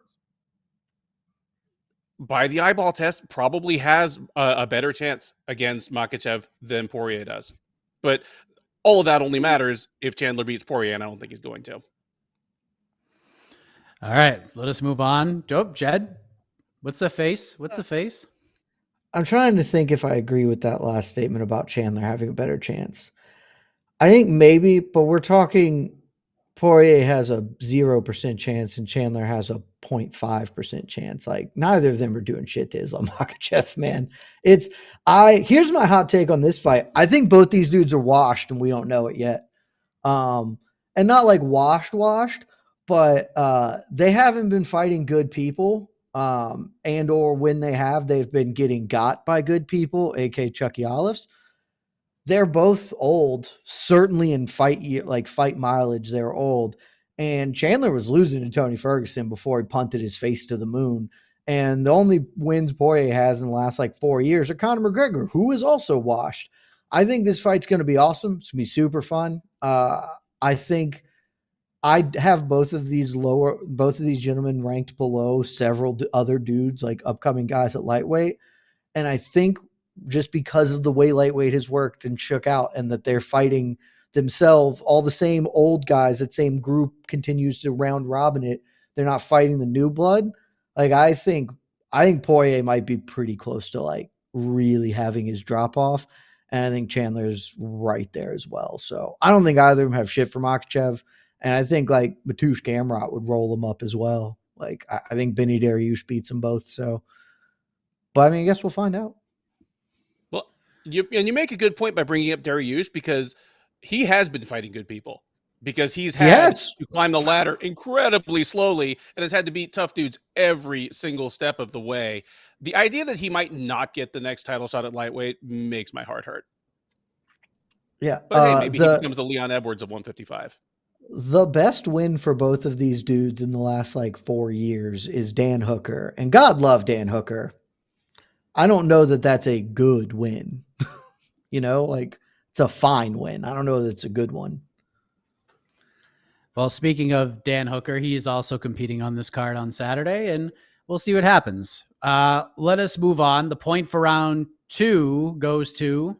by the eyeball test, probably has a better chance against Makhachev than Poirier does. But all of that only matters if Chandler beats Poirier, and I don't think he's going to. All right, let us move on. Dope, Jed, what's the face? I'm trying to think if I agree with that last statement about Chandler having a better chance. I think maybe, but we're talking Poirier has a 0% chance and Chandler has a 0.5% chance. Like, neither of them are doing shit to Islam Makhachev, man. Here's my hot take on this fight. I think both these dudes are washed and we don't know it yet. And not like washed, but they haven't been fighting good people. And or when they have, they've been getting got by good people, aka Chucky Olives. They're both old, certainly in fight mileage, they're old. And Chandler was losing to Tony Ferguson before he punted his face to the moon. And the only wins Poirier has in the last 4 years are Conor McGregor, who is also washed. I think this fight's going to be awesome. It's going to be super fun. I think I'd have both of these gentlemen ranked below several other dudes, like upcoming guys at lightweight. And I think just because of the way lightweight has worked and shook out, and that they're fighting themselves, all the same old guys, that same group continues to round robin it. They're not fighting the new blood. Like I think Poirier might be pretty close to like really having his drop off. And I think Chandler's right there as well. So I don't think either of them have shit for Makhachev. And I think like Mateusz Gamrot would roll them up as well. Like I think Benny Dariush beats them both. So, but I mean, I guess we'll find out. Well, you make a good point by bringing up Dariush, because he has been fighting good people, because he's had to climb the ladder incredibly slowly and has had to beat tough dudes every single step of the way. The idea that he might not get the next title shot at lightweight makes my heart hurt. Yeah. But hey, maybe he becomes the Leon Edwards of 155. The best win for both of these dudes in the last like 4 years is Dan Hooker. And God love Dan Hooker. I don't know that that's a good win. Like it's a fine win. I don't know that it's a good one. Well, speaking of Dan Hooker, he is also competing on this card on Saturday, and we'll see what happens. Let us move on. The point for round 2 goes to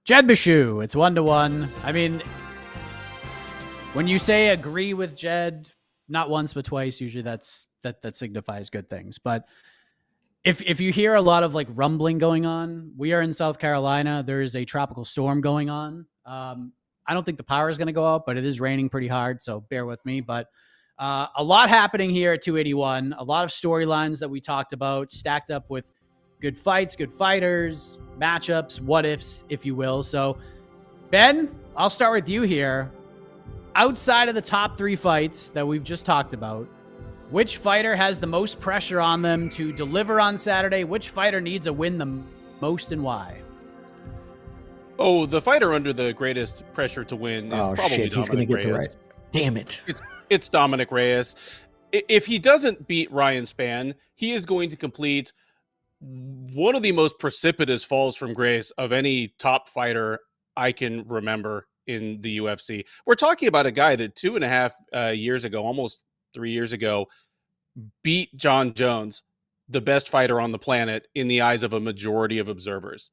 Jed Bashu. It's 1-1. I mean, when you say agree with Jed, not once but twice, usually that signifies good things. But if you hear a lot of like rumbling going on, we are in South Carolina. There is a tropical storm going on. I don't think the power is going to go out, but it is raining pretty hard, so bear with me. But a lot happening here at 281. A lot of storylines that we talked about, stacked up with good fights, good fighters, matchups, what ifs, if you will. So, Ben, I'll start with you here. Outside of the top 3 fights that we've just talked about, which fighter has the most pressure on them to deliver on Saturday? Which fighter needs a win the most, and why? Oh, the fighter under the greatest pressure to win is probably Dominic he's going to get Reyes. the right. Damn it. It's Dominic Reyes. If he doesn't beat Ryan Spann, he is going to complete one of the most precipitous falls from grace of any top fighter I can remember in the UFC. We're talking about a guy that 2.5 years ago, almost 3 years ago, beat John Jones, the best fighter on the planet in the eyes of a majority of observers.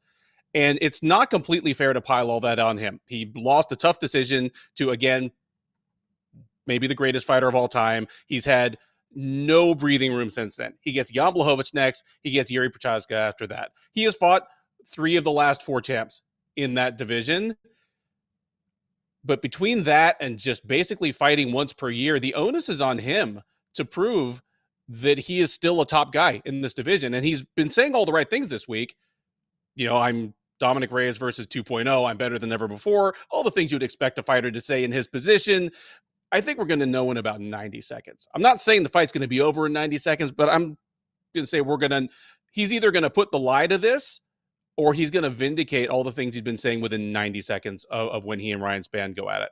And it's not completely fair to pile all that on him. He lost a tough decision to, again, maybe the greatest fighter of all time. He's had no breathing room since then. He gets Jan Blachowicz next. He gets Yuri Prochazka after that. He has fought 3 of the last 4 champs in that division. But between that and just basically fighting once per year, the onus is on him to prove that he is still a top guy in this division. And he's been saying all the right things this week. I'm Dominic Reyes versus 2.0. I'm better than ever before. All the things you'd expect a fighter to say in his position. I think we're going to know in about 90 seconds. I'm not saying the fight's going to be over in 90 seconds, but I'm going to say he's either going to put the lie to this, or he's going to vindicate all the things he's been saying within 90 seconds of when he and Ryan Spann go at it.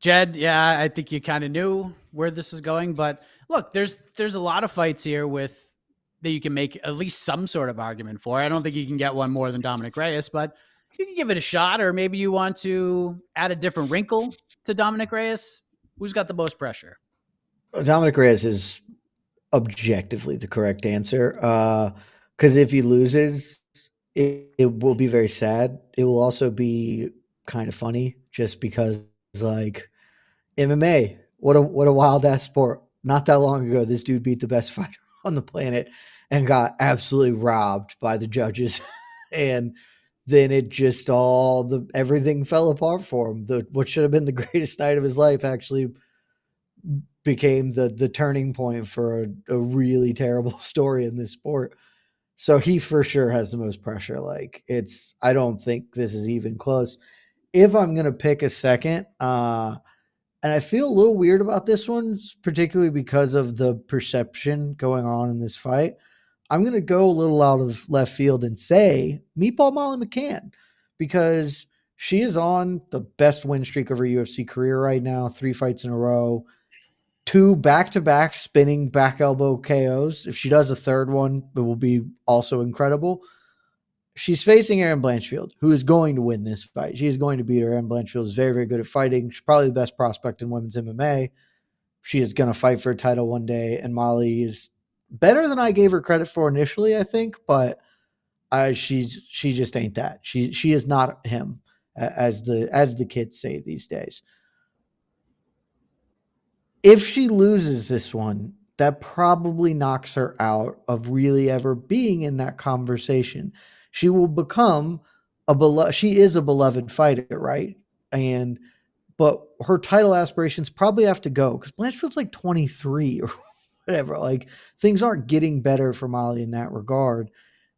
Jed, yeah, I think you kind of knew where this is going, but look, there's a lot of fights here that you can make at least some sort of argument for. I don't think you can get one more than Dominic Reyes, but you can give it a shot, or maybe you want to add a different wrinkle to Dominic Reyes. Who's got the most pressure? Dominic Reyes is objectively the correct answer. Because if he loses, it will be very sad. It will also be kind of funny, just because like MMA, what a wild ass sport. Not that long ago, this dude beat the best fighter on the planet and got absolutely robbed by the judges. And then it just everything fell apart for him. What should have been the greatest night of his life actually became the turning point for a really terrible story in this sport. So he for sure has the most pressure. Like I don't think this is even close. If I'm going to pick a second, and I feel a little weird about this one, particularly because of the perception going on in this fight, I'm going to go a little out of left field and say Meatball Molly McCann, because she is on the best win streak of her UFC career right now, 3 fights in a row. 2 back-to-back spinning back elbow KOs. If she does a third one, it will be also incredible. She's facing Erin Blanchfield, who is going to win this fight. She is going to beat her. Erin Blanchfield is very, very good at fighting. She's probably the best prospect in women's MMA. She is going to fight for a title one day, and Molly is better than I gave her credit for initially, I think, but she just ain't that. She is not him, as the kids say these days. If she loses this one, that probably knocks her out of really ever being in that conversation. She will become she is a beloved fighter, right? But her title aspirations probably have to go because Blanchfield's like 23 or whatever. Like, things aren't getting better for Molly in that regard.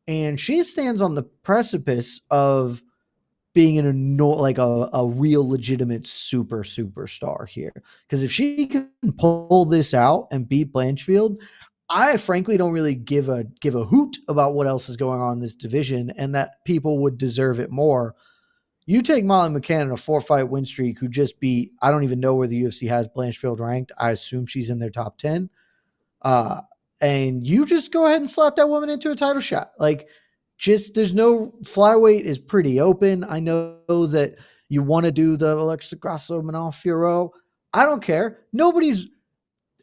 And she stands on the precipice of being a real legitimate superstar here. Because if she can pull this out and beat Blanchfield, I frankly don't really give a hoot about what else is going on in this division, and that people would deserve it more. You take Molly McCann in a 4-fight win streak who just beat, I don't even know where the UFC has Blanchfield ranked. I assume she's in their top 10. And you just go ahead and slot that woman into a title shot. Like, there's no flyweight is pretty open. I know that you want to do the Alexa Grasso Montefiore. I don't care.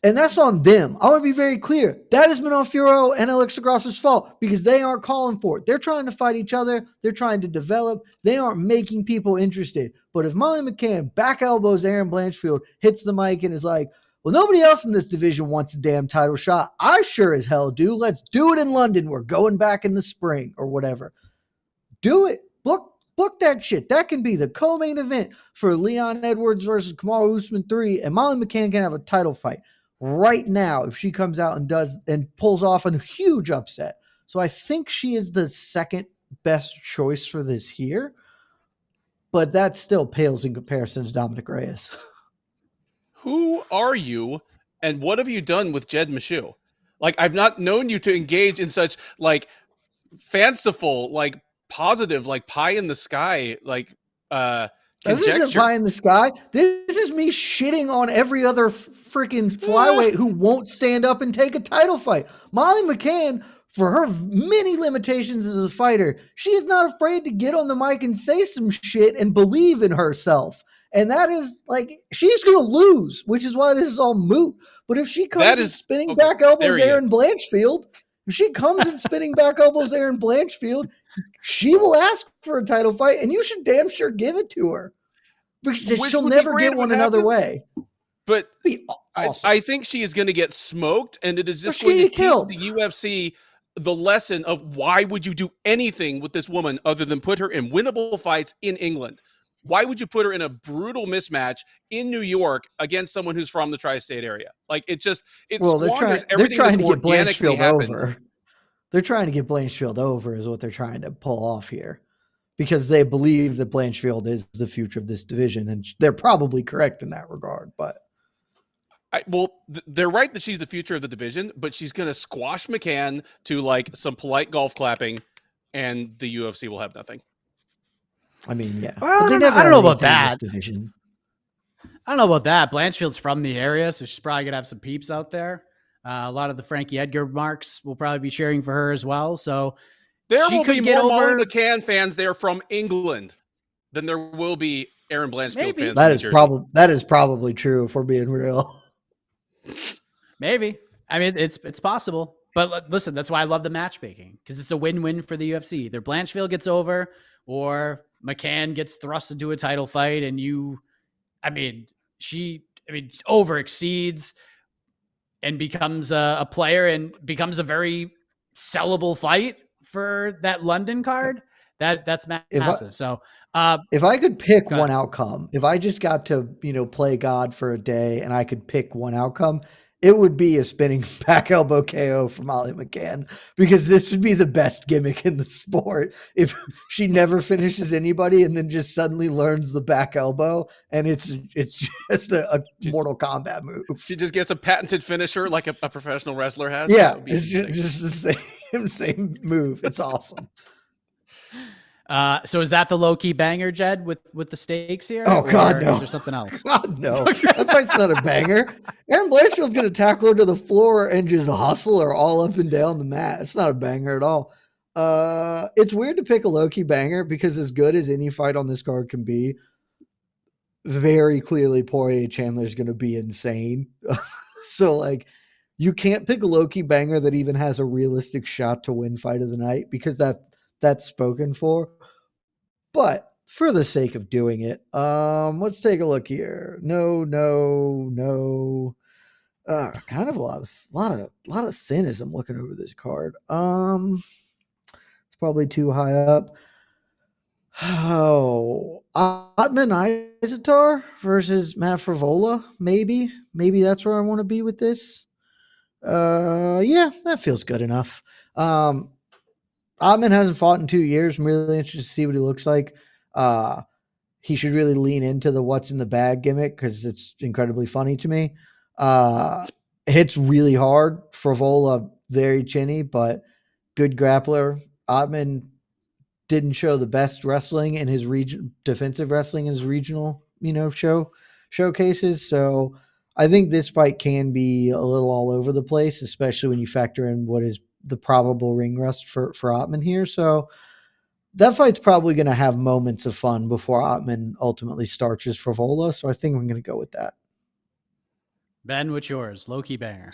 And that's on them. I want to be very clear. That is Montefiore and Alexa Grasso's fault because they aren't calling for it. They're trying to fight each other. They're trying to develop. They aren't making people interested. But if Molly McCann back elbows Erin Blanchfield, hits the mic and is like, well, nobody else in this division wants a damn title shot. I sure as hell do. Let's do it in London. We're going back in the spring or whatever. Do it. Book that shit. That can be the co-main event for Leon Edwards versus Kamaru Usman 3, and Molly McCann can have a title fight right now if she comes out and pulls off a huge upset. So I think she is the second best choice for this here, but that still pales in comparison to Dominic Reyes. Who are you, and what have you done with Jed Meshew? Like, I've not known you to engage in such like fanciful, like positive, like pie in the sky, like This isn't pie in the sky. This is me shitting on every other freaking flyweight who won't stand up and take a title fight. Molly McCann, for her many limitations as a fighter, she is not afraid to get on the mic and say some shit and believe in herself. And that is like, she's going to lose, which is why this is all moot. But if she comes and spinning back elbows Erin Blanchfield, she will ask for a title fight, and you should damn sure give it to her. Because she'll never get one another way. But awesome. I think she is going to get smoked, and it is just going to teach the UFC the lesson of why would you do anything with this woman other than put her in winnable fights in England? Why would you put her in a brutal mismatch in New York against someone who's from the tri-state area? Like, they're trying to get Blanchfield over. They're trying to get Blanchfield over is what they're trying to pull off here, because they believe that Blanchfield is the future of this division, and they're probably correct in that regard. But they're right that she's the future of the division, but she's going to squash McCann to like some polite golf clapping, and the UFC will have nothing. I mean, yeah. Well, I don't know about that. Division. I don't know about that. Blanchfield's from the area, so she's probably going to have some peeps out there. A lot of the Frankie Edgar marks will probably be cheering for her as well. So there will be more Molly McCann fans there from England than there will be Erin Blanchfield fans. That is probably true, if we're being real. Maybe. I mean, it's possible. But listen, that's why I love the matchmaking, because it's a win-win for the UFC. Either Blanchfield gets over or McCann gets thrust into a title fight, and she over exceeds and becomes a player and becomes a very sellable fight for that London card. That's massive. So if I could pick one outcome, if I just got to, play God for a day and I could pick one outcome, it would be a spinning back elbow KO for Molly McCann, because this would be the best gimmick in the sport. If she never finishes anybody and then just suddenly learns the back elbow, and it's just a Mortal Kombat move. She just gets a patented finisher like a professional wrestler has. Yeah, it's just the same move. It's awesome. So is that the Loki banger, Jed, with the stakes here? Oh, God, or no. Is there something else? God, no. That fight's not a banger. And Blanchfield's going to tackle her to the floor and just hustle her all up and down the mat. It's not a banger at all. It's weird to pick a Loki banger because as good as any fight on this card can be, very clearly Poirier Chandler is going to be insane. So, like, you can't pick a Loki banger that even has a realistic shot to win fight of the night because that's spoken for. But for the sake of doing it, let's take a look here. No. Kind of a lot of thin as I'm looking over this card. It's probably too high up. Oh, Otman Izatar versus Matt Frivola. Maybe that's where I want to be with this. Yeah, that feels good enough. Otman hasn't fought in 2 years. I'm really interested to see what he looks like. He should really lean into the what's in the bag gimmick because it's incredibly funny to me. Hits really hard. Frivola, very chinny, but good grappler. Otman didn't show the best wrestling in his defensive wrestling in his regional, showcases. So I think this fight can be a little all over the place, especially when you factor in what is the probable ring rust for Otman here. So that fight's probably going to have moments of fun before Otman ultimately starches Frivola. So I think I'm going to go with that. Ben, what's yours? Loki banger.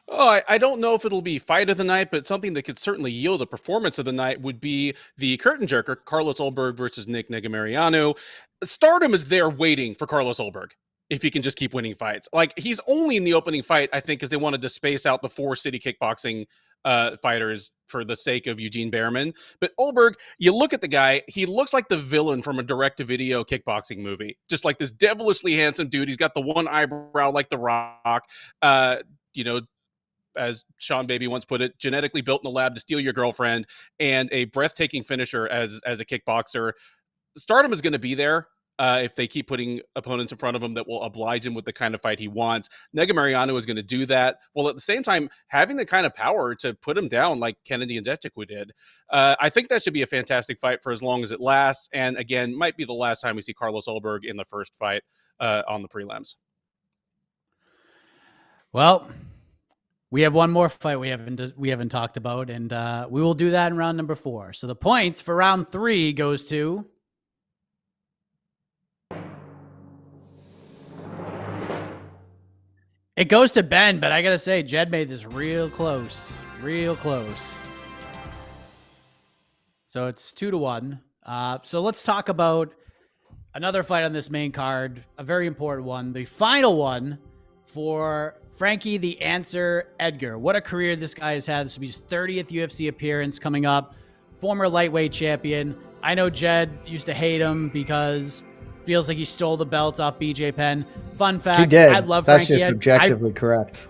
Oh, I don't know if it'll be fight of the night, but something that could certainly yield a performance of the night would be the curtain jerker, Carlos Ulberg versus Nick Negumereanu. Stardom is there waiting for Carlos Ulberg if he can just keep winning fights. Like, he's only in the opening fight, I think, because they wanted to space out the 4 city kickboxing fighters for the sake of Eugene Behrman. But Ulberg, you look at the guy, he looks like the villain from a direct-to-video kickboxing movie. Just like this devilishly handsome dude. He's got the one eyebrow like The Rock. As Sean Baby once put it, genetically built in the lab to steal your girlfriend, and a breathtaking finisher as a kickboxer. Stardom is going to be there if they keep putting opponents in front of him that will oblige him with the kind of fight he wants. Negumereanu is going to do that, while at the same time having the kind of power to put him down like Kennedy and Zechikwu did. I think that should be a fantastic fight for as long as it lasts, and again, might be the last time we see Carlos Ulberg in the first fight on the prelims. Well, we have one more fight we haven't talked about, and we will do that in round number 4. So the points for round 3 goes to Ben, but I gotta say, Jed made this real close. So it's 2-1. So let's talk about another fight on this main card, a very important one, the final one for Frankie the Answer Edgar. What a career this guy has had. This will be his 30th UFC appearance coming up. Former lightweight champion. I know Jed used to hate him because feels like he stole the belt off BJ Penn. Fun fact, He did. I love That's Frankie just objectively correct.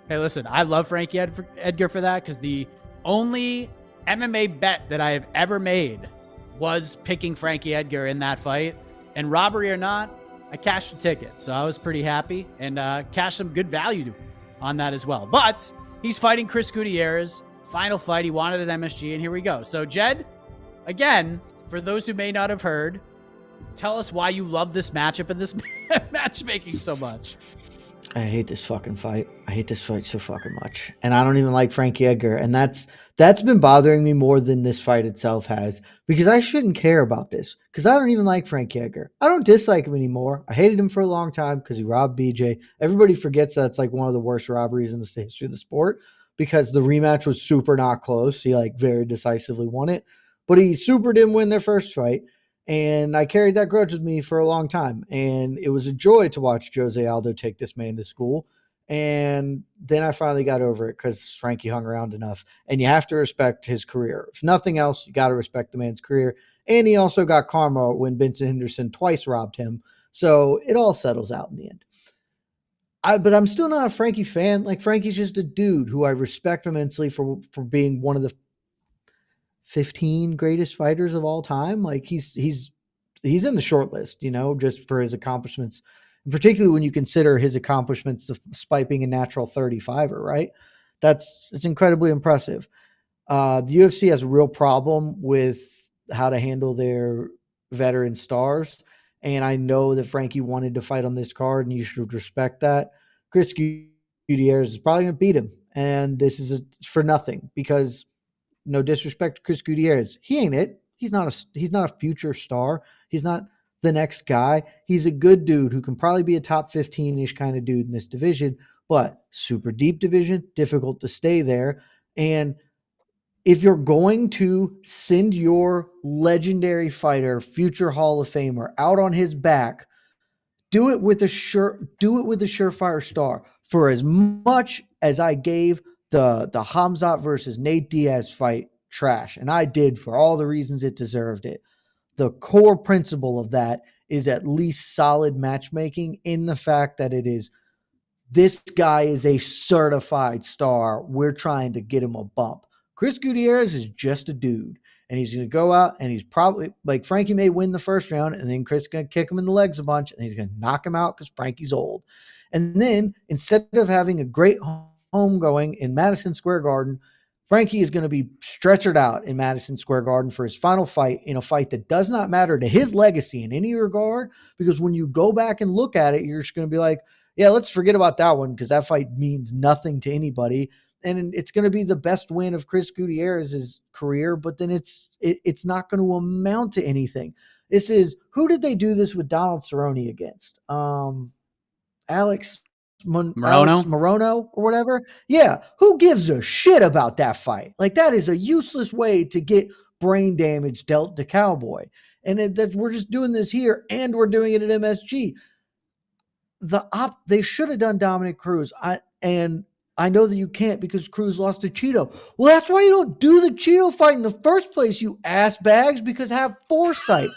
Hey, listen, I love Frankie Edgar for that because the only MMA bet that I have ever made was picking Frankie Edgar in that fight. And robbery or not, I cashed the ticket. So I was pretty happy and cashed some good value on that as well. But he's fighting Chris Gutierrez. Final fight. He wanted an MSG, and here we go. So, Jed, again, for those who may not have heard, tell us why you love this matchup and this matchmaking so much. I hate this fucking fight. I hate this fight so fucking much. And I don't even like Frankie Edgar. And that's been bothering me more than this fight itself has, because I shouldn't care about this because I don't even like Frankie Edgar. I don't dislike him anymore. I hated him for a long time because he robbed BJ. Everybody forgets that's like one of the worst robberies in the history of the sport because the rematch was super not close. He like very decisively won it, but he super didn't win their first fight. And I carried that grudge with me for a long time. And it was a joy to watch Jose Aldo take this man to school. And then I finally got over it because Frankie hung around enough. And you have to respect his career. If nothing else, you got to respect the man's career. And he also got karma when Benson Henderson twice robbed him. So it all settles out in the end. But I'm still not a Frankie fan. Like, Frankie's just a dude who I respect immensely for being one of the 15 greatest fighters of all time. Like, he's in the short list, just for his accomplishments, and particularly when you consider his accomplishments despite being a natural 35er, right? It's incredibly impressive. The UFC has a real problem with how to handle their veteran stars. And I know that Frankie wanted to fight on this card, and you should respect that. Chris Gutierrez is probably going to beat him, and this is for nothing because no disrespect to Chris Gutierrez, he ain't it. He's not a future star. He's not the next guy. He's a good dude who can probably be a top 15-ish kind of dude in this division, but super deep division, difficult to stay there. And if you're going to send your legendary fighter, future Hall of Famer, out on his back, do it with a surefire star. For as much as I gave the Hamzat versus Nate Diaz fight trash, and I did for all the reasons it deserved it, the core principle of that is at least solid matchmaking in the fact that it is, this guy is a certified star. We're trying to get him a bump. Chris Gutierrez is just a dude, and he's going to go out and he's probably, like, Frankie may win the first round, and then Chris is going to kick him in the legs a bunch, and he's going to knock him out because Frankie's old. And then instead of having a great home going in Madison Square Garden, Frankie is going to be stretchered out in Madison Square Garden for his final fight, in a fight that does not matter to his legacy in any regard, because when you go back and look at it, you're just going to be like, yeah, let's forget about that one because that fight means nothing to anybody. And it's going to be the best win of Chris Gutierrez's career, but then it's not going to amount to anything. This is, who did they do this with Donald Cerrone against? Alex Morono or whatever. Yeah. Who gives a shit about that fight? Like, that is a useless way to get brain damage dealt to Cowboy. And we're just doing this here, and we're doing it at MSG. They should have done Dominic Cruz. I know that you can't because Cruz lost to Cheeto. Well, that's why you don't do the Cheeto fight in the first place, you ass bags, because have foresight.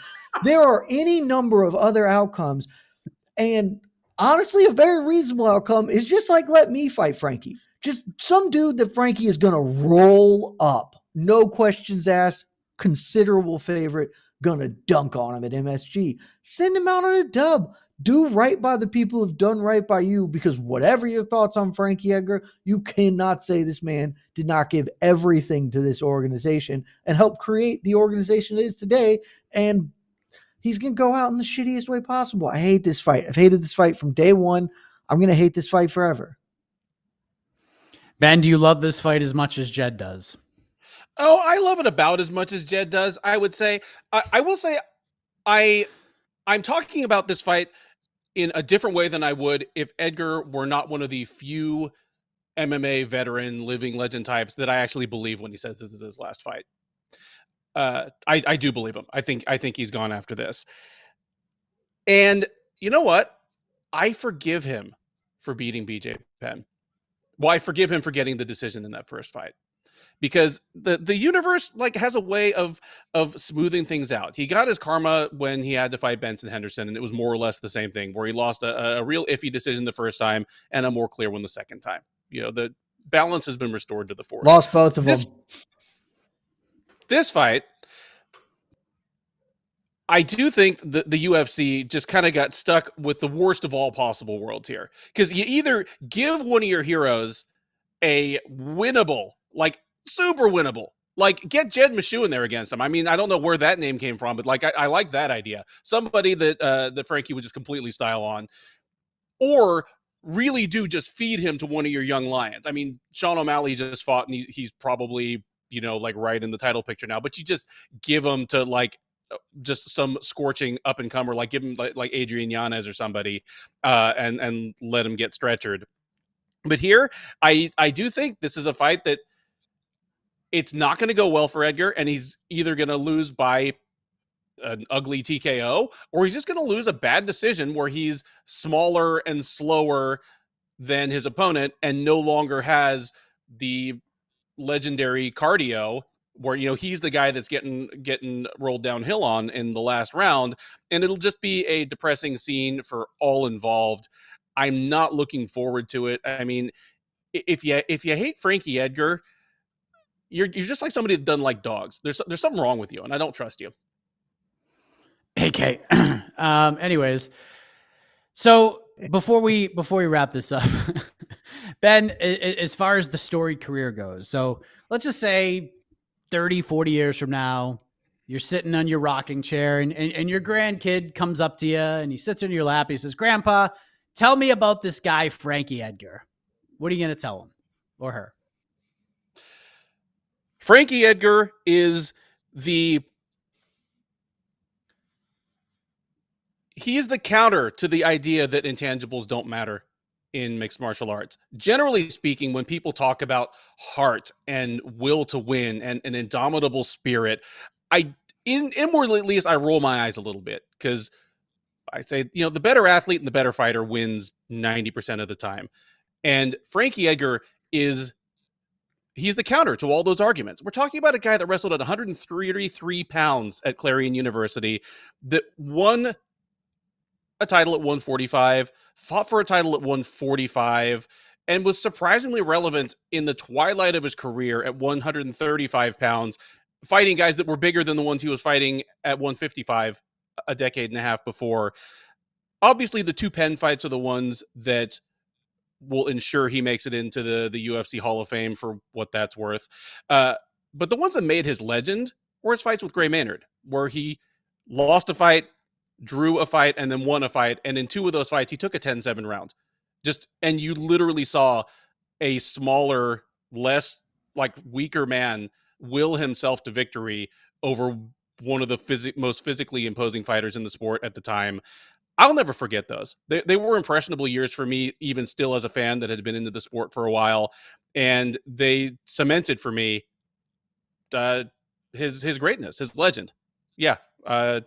There are any number of other outcomes. And honestly, a very reasonable outcome is just like, let me fight Frankie. Just some dude that Frankie is going to roll up. No questions asked. Considerable favorite. Going to dunk on him at MSG. Send him out on a dub. Do right by the people who've done right by you, because whatever your thoughts on Frankie Edgar, you cannot say this man did not give everything to this organization and help create the organization it is today. And he's going to go out in the shittiest way possible. I hate this fight. I've hated this fight from day one. I'm going to hate this fight forever. Ben, do you love this fight as much as Jed does? Oh, I love it about as much as Jed does, I would say. I will say I'm talking about this fight in a different way than I would if Edgar were not one of the few MMA veteran living legend types that I actually believe when he says this is his last fight. I do believe him. I think he's gone after this. And you know what? I forgive him for beating BJ Penn. Well, I forgive him for getting the decision in that first fight, because the universe has a way of smoothing things out. He got his karma when he had to fight Benson Henderson, and it was more or less the same thing, where he lost a real iffy decision the first time and a more clear one the second time. The balance has been restored to the force. Lost both of them. This fight, I do think the UFC just kind of got stuck with the worst of all possible worlds here, because you either give one of your heroes a winnable, super winnable, get Jed Meshew in there against him. I mean, I don't know where that name came from, but I like that idea. Somebody that Frankie would just completely style on, or really do just feed him to one of your young lions. I mean, Sean O'Malley just fought, and he's probably right in the title picture now. But you just give him to just some scorching up and comer, give him like Adrian Yanez or somebody, and let him get stretchered. But here, I do think this is a fight that it's not going to go well for Edgar, and he's either going to lose by an ugly TKO, or he's just going to lose a bad decision where he's smaller and slower than his opponent and no longer has the legendary cardio where he's the guy that's getting rolled downhill on in the last round, and it'll just be a depressing scene for all involved. I'm not looking forward to it. I mean, if you hate Frankie Edgar, you're just like somebody that doesn't like dogs. There's something wrong with you, and I don't trust you. Okay. Anyways, so before we wrap this up, Ben, as far as the storied career goes, so let's just say 30, 40 years from now, You're sitting on your rocking chair and your grandkid comes up to you and he sits in your lap. He says, Grandpa, tell me about this guy, Frankie Edgar. What are you going to tell him or her? Frankie Edgar is the counter to the idea that intangibles don't matter in mixed martial arts. Generally speaking, when people talk about heart and will to win and an indomitable spirit, inwardly at least I roll my eyes a little bit, because I say, the better athlete and the better fighter wins 90% of the time. And Frankie Edgar he's the counter to all those arguments. We're talking about a guy that wrestled at 133 pounds at Clarion University, that won a title at 145, fought for a title at 145, and was surprisingly relevant in the twilight of his career at 135 pounds, fighting guys that were bigger than the ones he was fighting at 155 a decade and a half before. Obviously, the two pen fights are the ones that will ensure he makes it into the UFC Hall of Fame for what that's worth. But the ones that made his legend were his fights with Gray Maynard, where he lost a fight, drew a fight, and then won a fight. And in two of those fights, he took a 10-7 round. And you literally saw a smaller, less weaker man will himself to victory over one of the most physically imposing fighters in the sport at the time. I'll never forget those. They were impressionable years for me, even still as a fan that had been into the sport for a while. And they cemented for me his greatness, his legend. Yeah,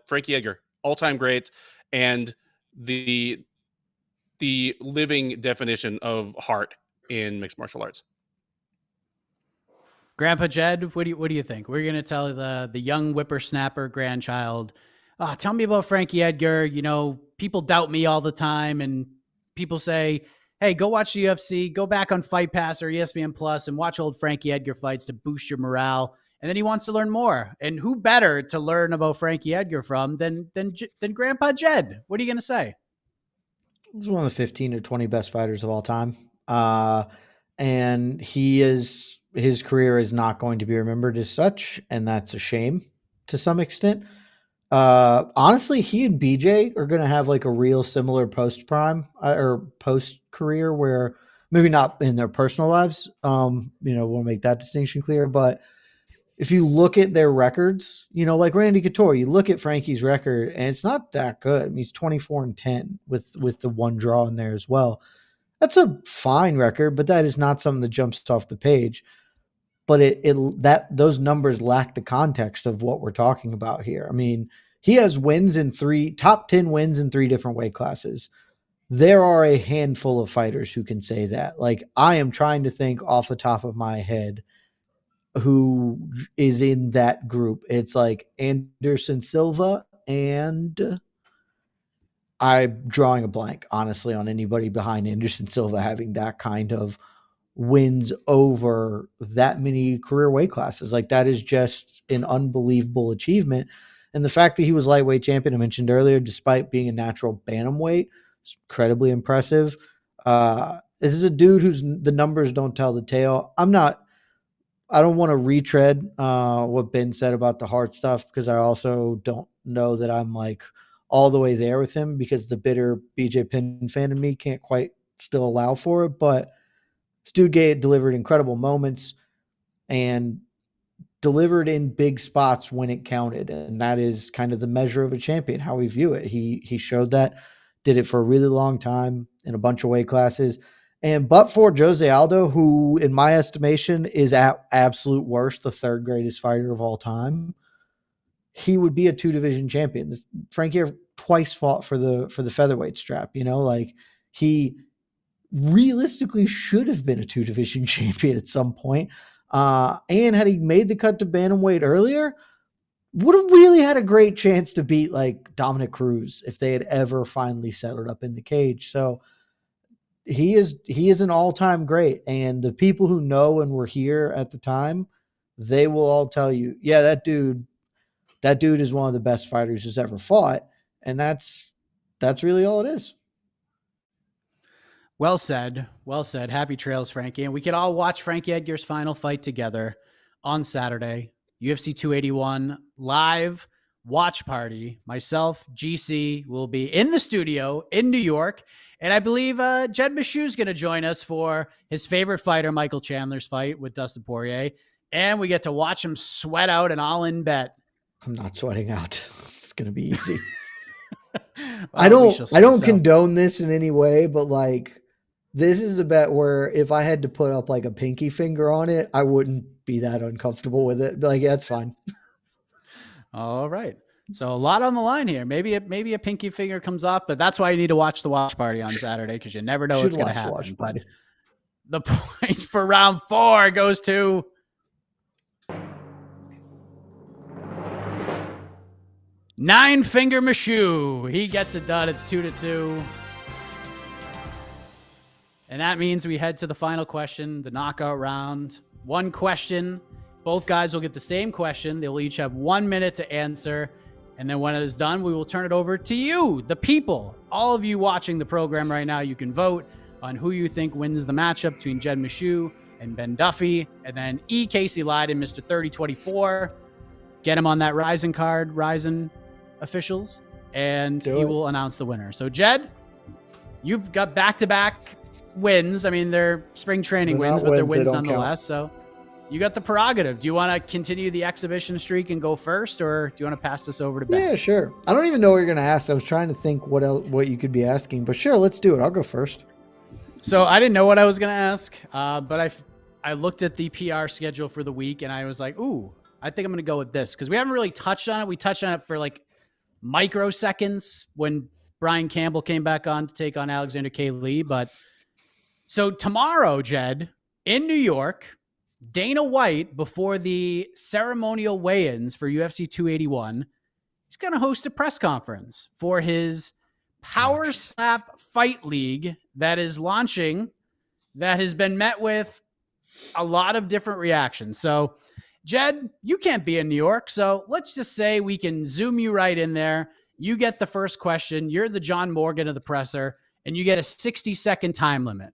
Frankie Edgar, all-time great, and the living definition of heart in mixed martial arts. Grandpa Jed, what do you think? We're going to tell the young whippersnapper grandchild, tell me about Frankie Edgar. People doubt me all the time, and people say, hey, go watch the UFC, go back on Fight Pass or ESPN Plus and watch old Frankie Edgar fights to boost your morale. And then he wants to learn more. And who better to learn about Frankie Edgar from than Grandpa Jed? What are you going to say? He's one of the 15 or 20 best fighters of all time. And his career is not going to be remembered as such. And that's a shame to some extent. Honestly, he and BJ are going to have a real similar post prime or post career, where maybe not in their personal lives. We'll make that distinction clear, but if you look at their records, like Randy Couture, you look at Frankie's record and it's not that good. I mean, he's 24-10 with the one draw in there as well. That's a fine record, but that is not something that jumps off the page. But those numbers lack the context of what we're talking about here. I mean, he has wins in top 10 wins in 3 different weight classes. There are a handful of fighters who can say that. I am trying to think off the top of my head who is in that group. It's Anderson Silva, and I'm drawing a blank, honestly, on anybody behind Anderson Silva having that kind of wins over that many career weight classes. That is just an unbelievable achievement. And the fact that he was lightweight champion, I mentioned earlier, despite being a natural bantamweight, is incredibly impressive. This is a dude the numbers don't tell the tale. I don't want to retread what Ben said about the heart stuff, because I also don't know that I'm all the way there with him, because the bitter BJ Penn fan in me can't quite still allow for it. But this dude delivered incredible moments and delivered in big spots when it counted. And that is kind of the measure of a champion, how we view it. He showed that, did it for a really long time in a bunch of weight classes. But for Jose Aldo, who in my estimation is at absolute worst the 3rd greatest fighter of all time, he would be a 2-division champion. Frankie twice fought for the featherweight strap. He realistically should have been a 2-division champion at some point. And had he made the cut to bantamweight earlier, would have really had a great chance to beat Dominic Cruz if they had ever finally settled up in the cage. So he is an all-time great, and the people who know and were here at the time, they will all tell you, yeah, that dude is one of the best fighters who's ever fought. And that's really all it is. Well said. Well said. Happy trails, Frankie. And we could all watch Frankie Edgar's final fight together on Saturday. UFC 281 live watch party. Myself, GC, will be in the studio in New York. And I believe Jed Meshew is going to join us for his favorite fighter, Michael Chandler's fight with Dustin Poirier. And we get to watch him sweat out an all-in bet. I'm not sweating out. It's going to be easy. Well, I don't condone this in any way, but like, this is a bet where if I had to put up like a pinky finger on it, I wouldn't be that uncomfortable with it. Like, yeah, that's fine. All right. So a lot on the line here. Maybe a pinky finger comes off, but that's why you need to watch the watch party on Saturday, because you never know what's going to happen. But the point for round 4 goes to Nine Finger Meshew. He gets it done. It's 2-2. And that means we head to the final question, the knockout round. One question. Both guys will get the same question. They will each have 1 minute to answer. And then when it is done, we will turn it over to you, the people. All of you watching the program right now, you can vote on who you think wins the matchup between Jed Meshew and Ben Duffy. And then Casey Leiden, Mr. 3024. Get him on that Ryzen card, Ryzen officials, and he will announce the winner. So, Jed, you've got back-to-back wins. I mean, they're spring training wins, but they're wins nonetheless. So you got the prerogative. Do you want to continue the exhibition streak and go first, or do you want to pass this over to Ben? Yeah, sure. I don't even know what you're going to ask. I was trying to think what you could be asking, but sure, let's do it. I'll go first. So I didn't know what I was going to ask, but I looked at the PR schedule for the week, and I was like, ooh, I think I'm going to go with this, because we haven't really touched on it. We touched on it for like microseconds when Brian Campbell came back on to take on Alexander K. Lee. But so tomorrow, Jed, in New York, Dana White, before the ceremonial weigh-ins for UFC 281, he's going to host a press conference for his Power Slap Fight League that is launching, that has been met with a lot of different reactions. So, Jed, you can't be in New York, so let's just say we can zoom you right in there. You get the first question. You're the John Morgan of the presser, and you get a 60-second time limit.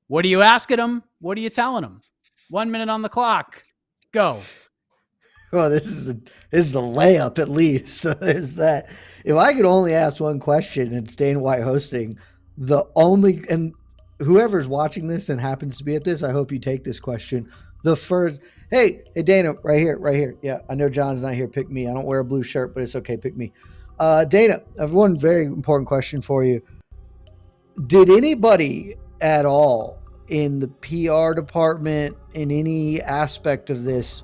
What are you asking him? What are you telling him? 1 minute on the clock. Go. Well, this is a layup at least. So there's that. If I could only ask one question and Dana White hosting, and whoever's watching this and happens to be at this, I hope you take this question. The first, hey Dana, right here. Yeah, I know John's not here. Pick me. I don't wear a blue shirt, but it's okay. Pick me. Dana, I have one very important question for you. Did anybody at all in the PR department, in any aspect of this,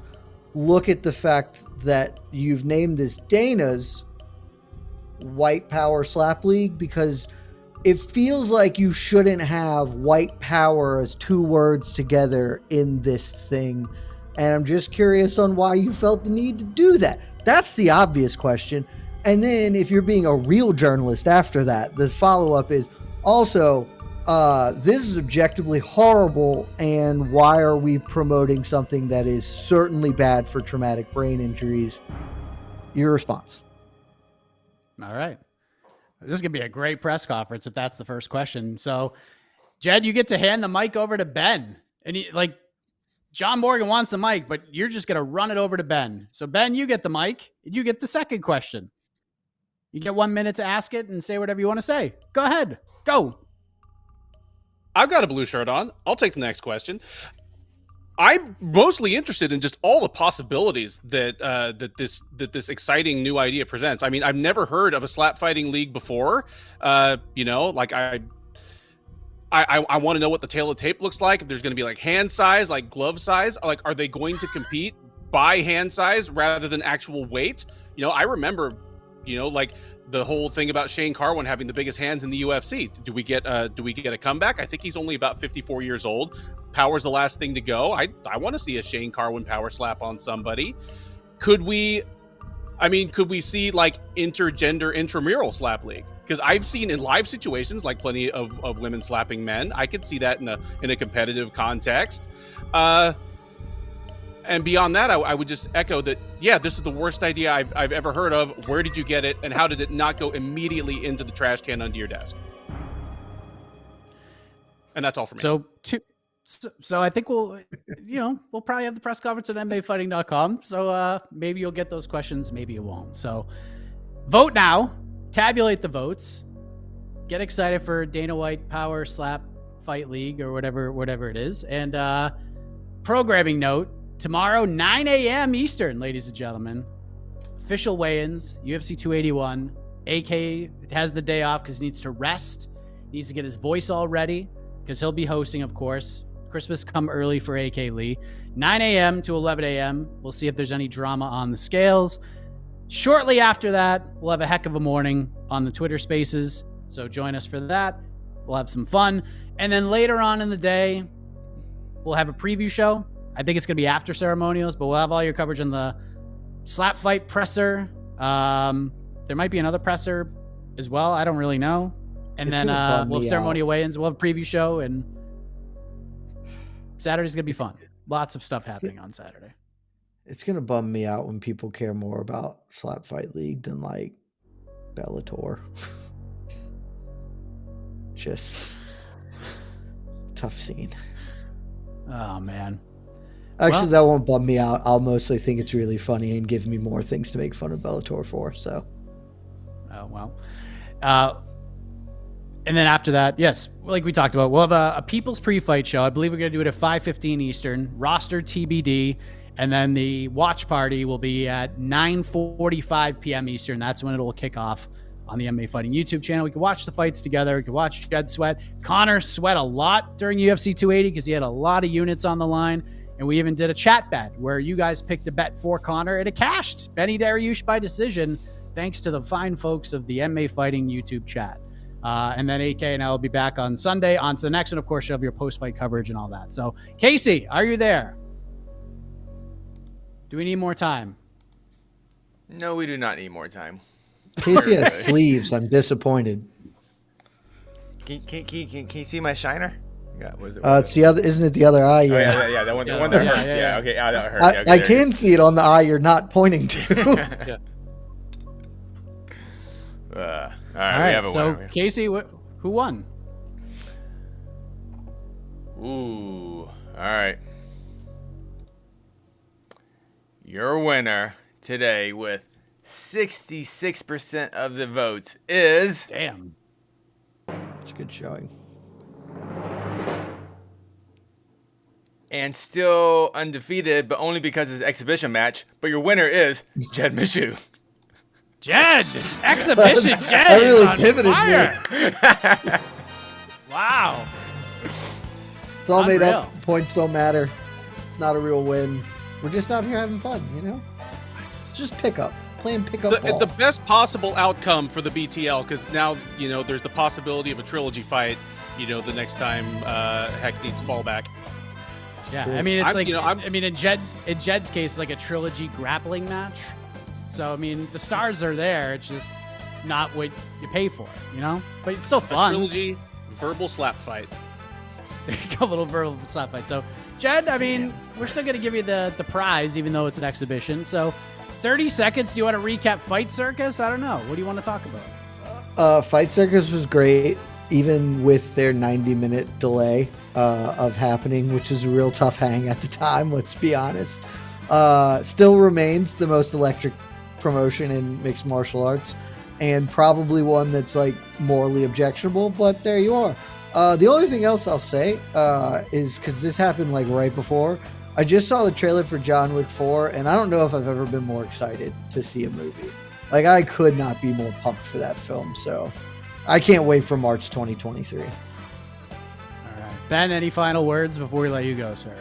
look at the fact that you've named this Dana's White Power Slap League? Because it feels like you shouldn't have white power as two words together in this thing. And I'm just curious on why you felt the need to do that. That's the obvious question. And then if you're being a real journalist after that, the follow-up is also, this is objectively horrible, and why are we promoting something that is certainly bad for traumatic brain injuries? Your response. All right. This is going to be a great press conference if that's the first question. So, Jed, you get to hand the mic over to Ben. And John Morgan wants the mic, but you're just going to run it over to Ben. So, Ben, you get the mic. You get the second question. You get 1 minute to ask it and say whatever you want to say. Go ahead. Go. I've got a blue shirt on. I'll take the next question. I'm mostly interested in just all the possibilities that this exciting new idea presents. I mean, I've never heard of a slap fighting league before. I want to know what the tail of the tape looks like. If there's going to be like hand size, like glove size, like are they going to compete by hand size rather than actual weight? I remember, like the whole thing about Shane Carwin having the biggest hands in the UFC. Do we get a comeback? I think he's only about 54 years old. Power's the last thing to go. I want to see a Shane Carwin power slap on somebody. Could we see like intergender intramural slap league? Because I've seen in live situations like plenty of women slapping men. I could see that in a competitive context. And beyond that, I would just echo that, yeah, this is the worst idea I've ever heard of. Where did you get it? And how did it not go immediately into the trash can under your desk? And that's all for me. So So I think we'll probably have the press conference at MMAfighting.com. So maybe you'll get those questions, maybe you won't. So vote now, tabulate the votes, get excited for Dana White Power Slap Fight League or whatever it is. And programming note, tomorrow, 9 a.m. Eastern, ladies and gentlemen, official weigh-ins, UFC 281. AK has the day off because he needs to rest. He needs to get his voice all ready because he'll be hosting, of course. Christmas come early for AK Lee. 9 a.m. to 11 a.m. We'll see if there's any drama on the scales. Shortly after that, we'll have a heck of a morning on the Twitter Spaces. So join us for that. We'll have some fun. And then later on in the day, we'll have a preview show. I think it's going to be after ceremonials, but we'll have all your coverage on the Slap Fight presser. There might be another presser as well. I don't really know. And then we'll have ceremonial weigh-ins. We'll have a preview show, and Saturday's going to be fun. Lots of stuff happening on Saturday. It's going to bum me out when people care more about Slap Fight League than like Bellator. Just tough scene. Oh, man. Actually, that won't bum me out. I'll mostly think it's really funny and give me more things to make fun of Bellator for. So. Oh, well. And then after that, yes, like we talked about, we'll have a People's Pre-Fight show. I believe we're going to do it at 5:15 Eastern, roster TBD. And then the watch party will be at 9:45 p.m. Eastern. That's when it'll kick off on the MMA Fighting YouTube channel. We can watch the fights together. We can watch Jed sweat. Connor sweat a lot during UFC 280 because he had a lot of units on the line. And we even did a chat bet where you guys picked a bet for Connor, and it cashed. Benny Dariush by decision, thanks to the fine folks of the MMA Fighting YouTube chat. And then AK and I will be back on Sunday. On to the next one, of course, you'll have your post-fight coverage and all that. So, Casey, are you there? Do we need more time? No, we do not need more time. Casey has sleeves. I'm disappointed. Can you see my shiner? Yeah, it's the other. Isn't it the other eye? Yeah, oh, yeah. That one, the one that hurts. Yeah. Okay. Yeah, that hurt. Okay, I can see it on the eye you're not pointing to. All right. All right. We have a so, winner. Casey, who won? Ooh. All right. Your winner today with 66% of the votes is... Damn. It's a good showing. And still undefeated, but only because it's an exhibition match. But your winner is Jed Mishu. Jed! Exhibition Jed That really is on pivoted fire. Wow. It's all made Unreal. up. Points don't matter. It's not a real win. We're just out here having fun, you know? Just pick up. Playing pickup ball. The best possible outcome for the BTL, because now, there's the possibility of a trilogy fight, the next time Heck needs fallback. Yeah, I mean, it's in Jed's case, it's like a trilogy grappling match. So, I mean, the stars are there. It's just not what you pay for, But it's still fun. A trilogy verbal slap fight. A little verbal slap fight. So, Jed, I mean, we're still going to give you the prize, even though it's an exhibition. So, 30 seconds. Do you want to recap Fight Circus? I don't know. What do you want to talk about? Fight Circus was great, even with their 90-minute delay of happening, which is a real tough hang at the time, let's be honest. Still remains the most electric promotion in mixed martial arts, and probably one that's like morally objectionable, but there you are. The only thing else I'll say is, because this happened like right before, I just saw the trailer for John Wick 4, and I don't know if I've ever been more excited to see a movie. Like, I could not be more pumped for that film, so I can't wait for March 2023. All right. Ben, any final words before we let you go, sir?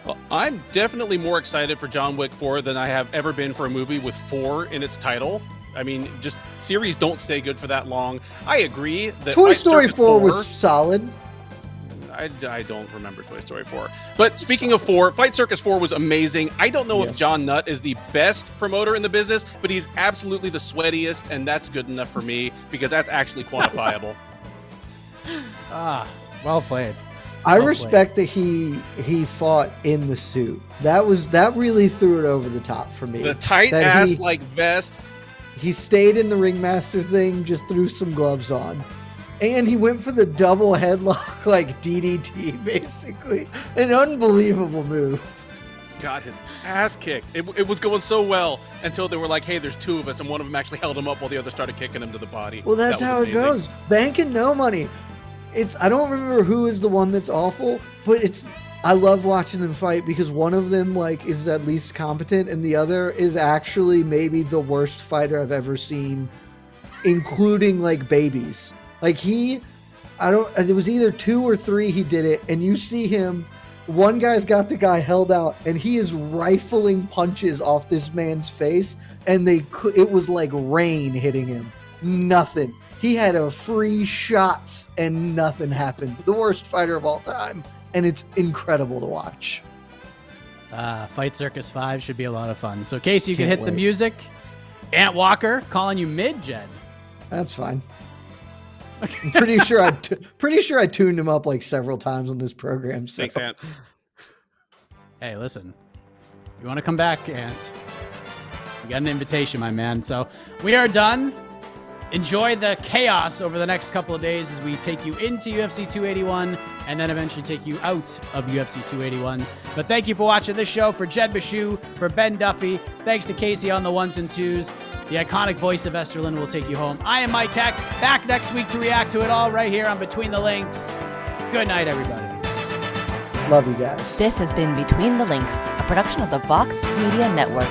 Well, I'm definitely more excited for John Wick 4 than I have ever been for a movie with 4 in its title. I mean, just series don't stay good for that long. I agree that Toy Fight Story Circus 4 was solid. I don't remember Toy Story 4. But speaking of 4, Fight Circus 4 was amazing. I don't know if John Nutt is the best promoter in the business, but he's absolutely the sweatiest, and that's good enough for me because that's actually quantifiable. Well played. I respect that he fought in the suit. That really threw it over the top for me. The tight ass vest. He stayed in the ringmaster thing, just threw some gloves on. And he went for the double headlock, like DDT, basically. An unbelievable move. Got his ass kicked. It was going so well until they were like, hey, there's two of us, and one of them actually held him up while the other started kicking him to the body. Well, that's That how was it amazing. goes. Banking no money. I don't remember who is the one that's awful, but I love watching them fight because one of them like is at least competent and the other is actually maybe the worst fighter I've ever seen, including like babies. Like it was either 2 or 3 he did it, and you see him, one guy's got the guy held out and he is rifling punches off this man's face, and it was like rain hitting him. Nothing. He had a free shots and nothing happened. The worst fighter of all time. And it's incredible to watch. Fight Circus 5 should be a lot of fun. So Casey, you can Can't hit the wait. music. Ant Walker calling you mid, Jed. That's fine. I'm pretty sure I tuned him up like several times on this program. So. Thanks, Ant. Hey, listen. You want to come back, Ant? You got an invitation, my man. So we are done. Enjoy the chaos over the next couple of days as we take you into UFC 281 and then eventually take you out of UFC 281. But thank you for watching this show. For Jed Bashu, for Ben Duffy, thanks to Casey on the ones and twos. The iconic voice of Esther Lynn will take you home. I am Mike Heck, back next week to react to it all right here on Between the Links. Good night, everybody. Love you guys. This has been Between the Links, a production of the Vox Media Network.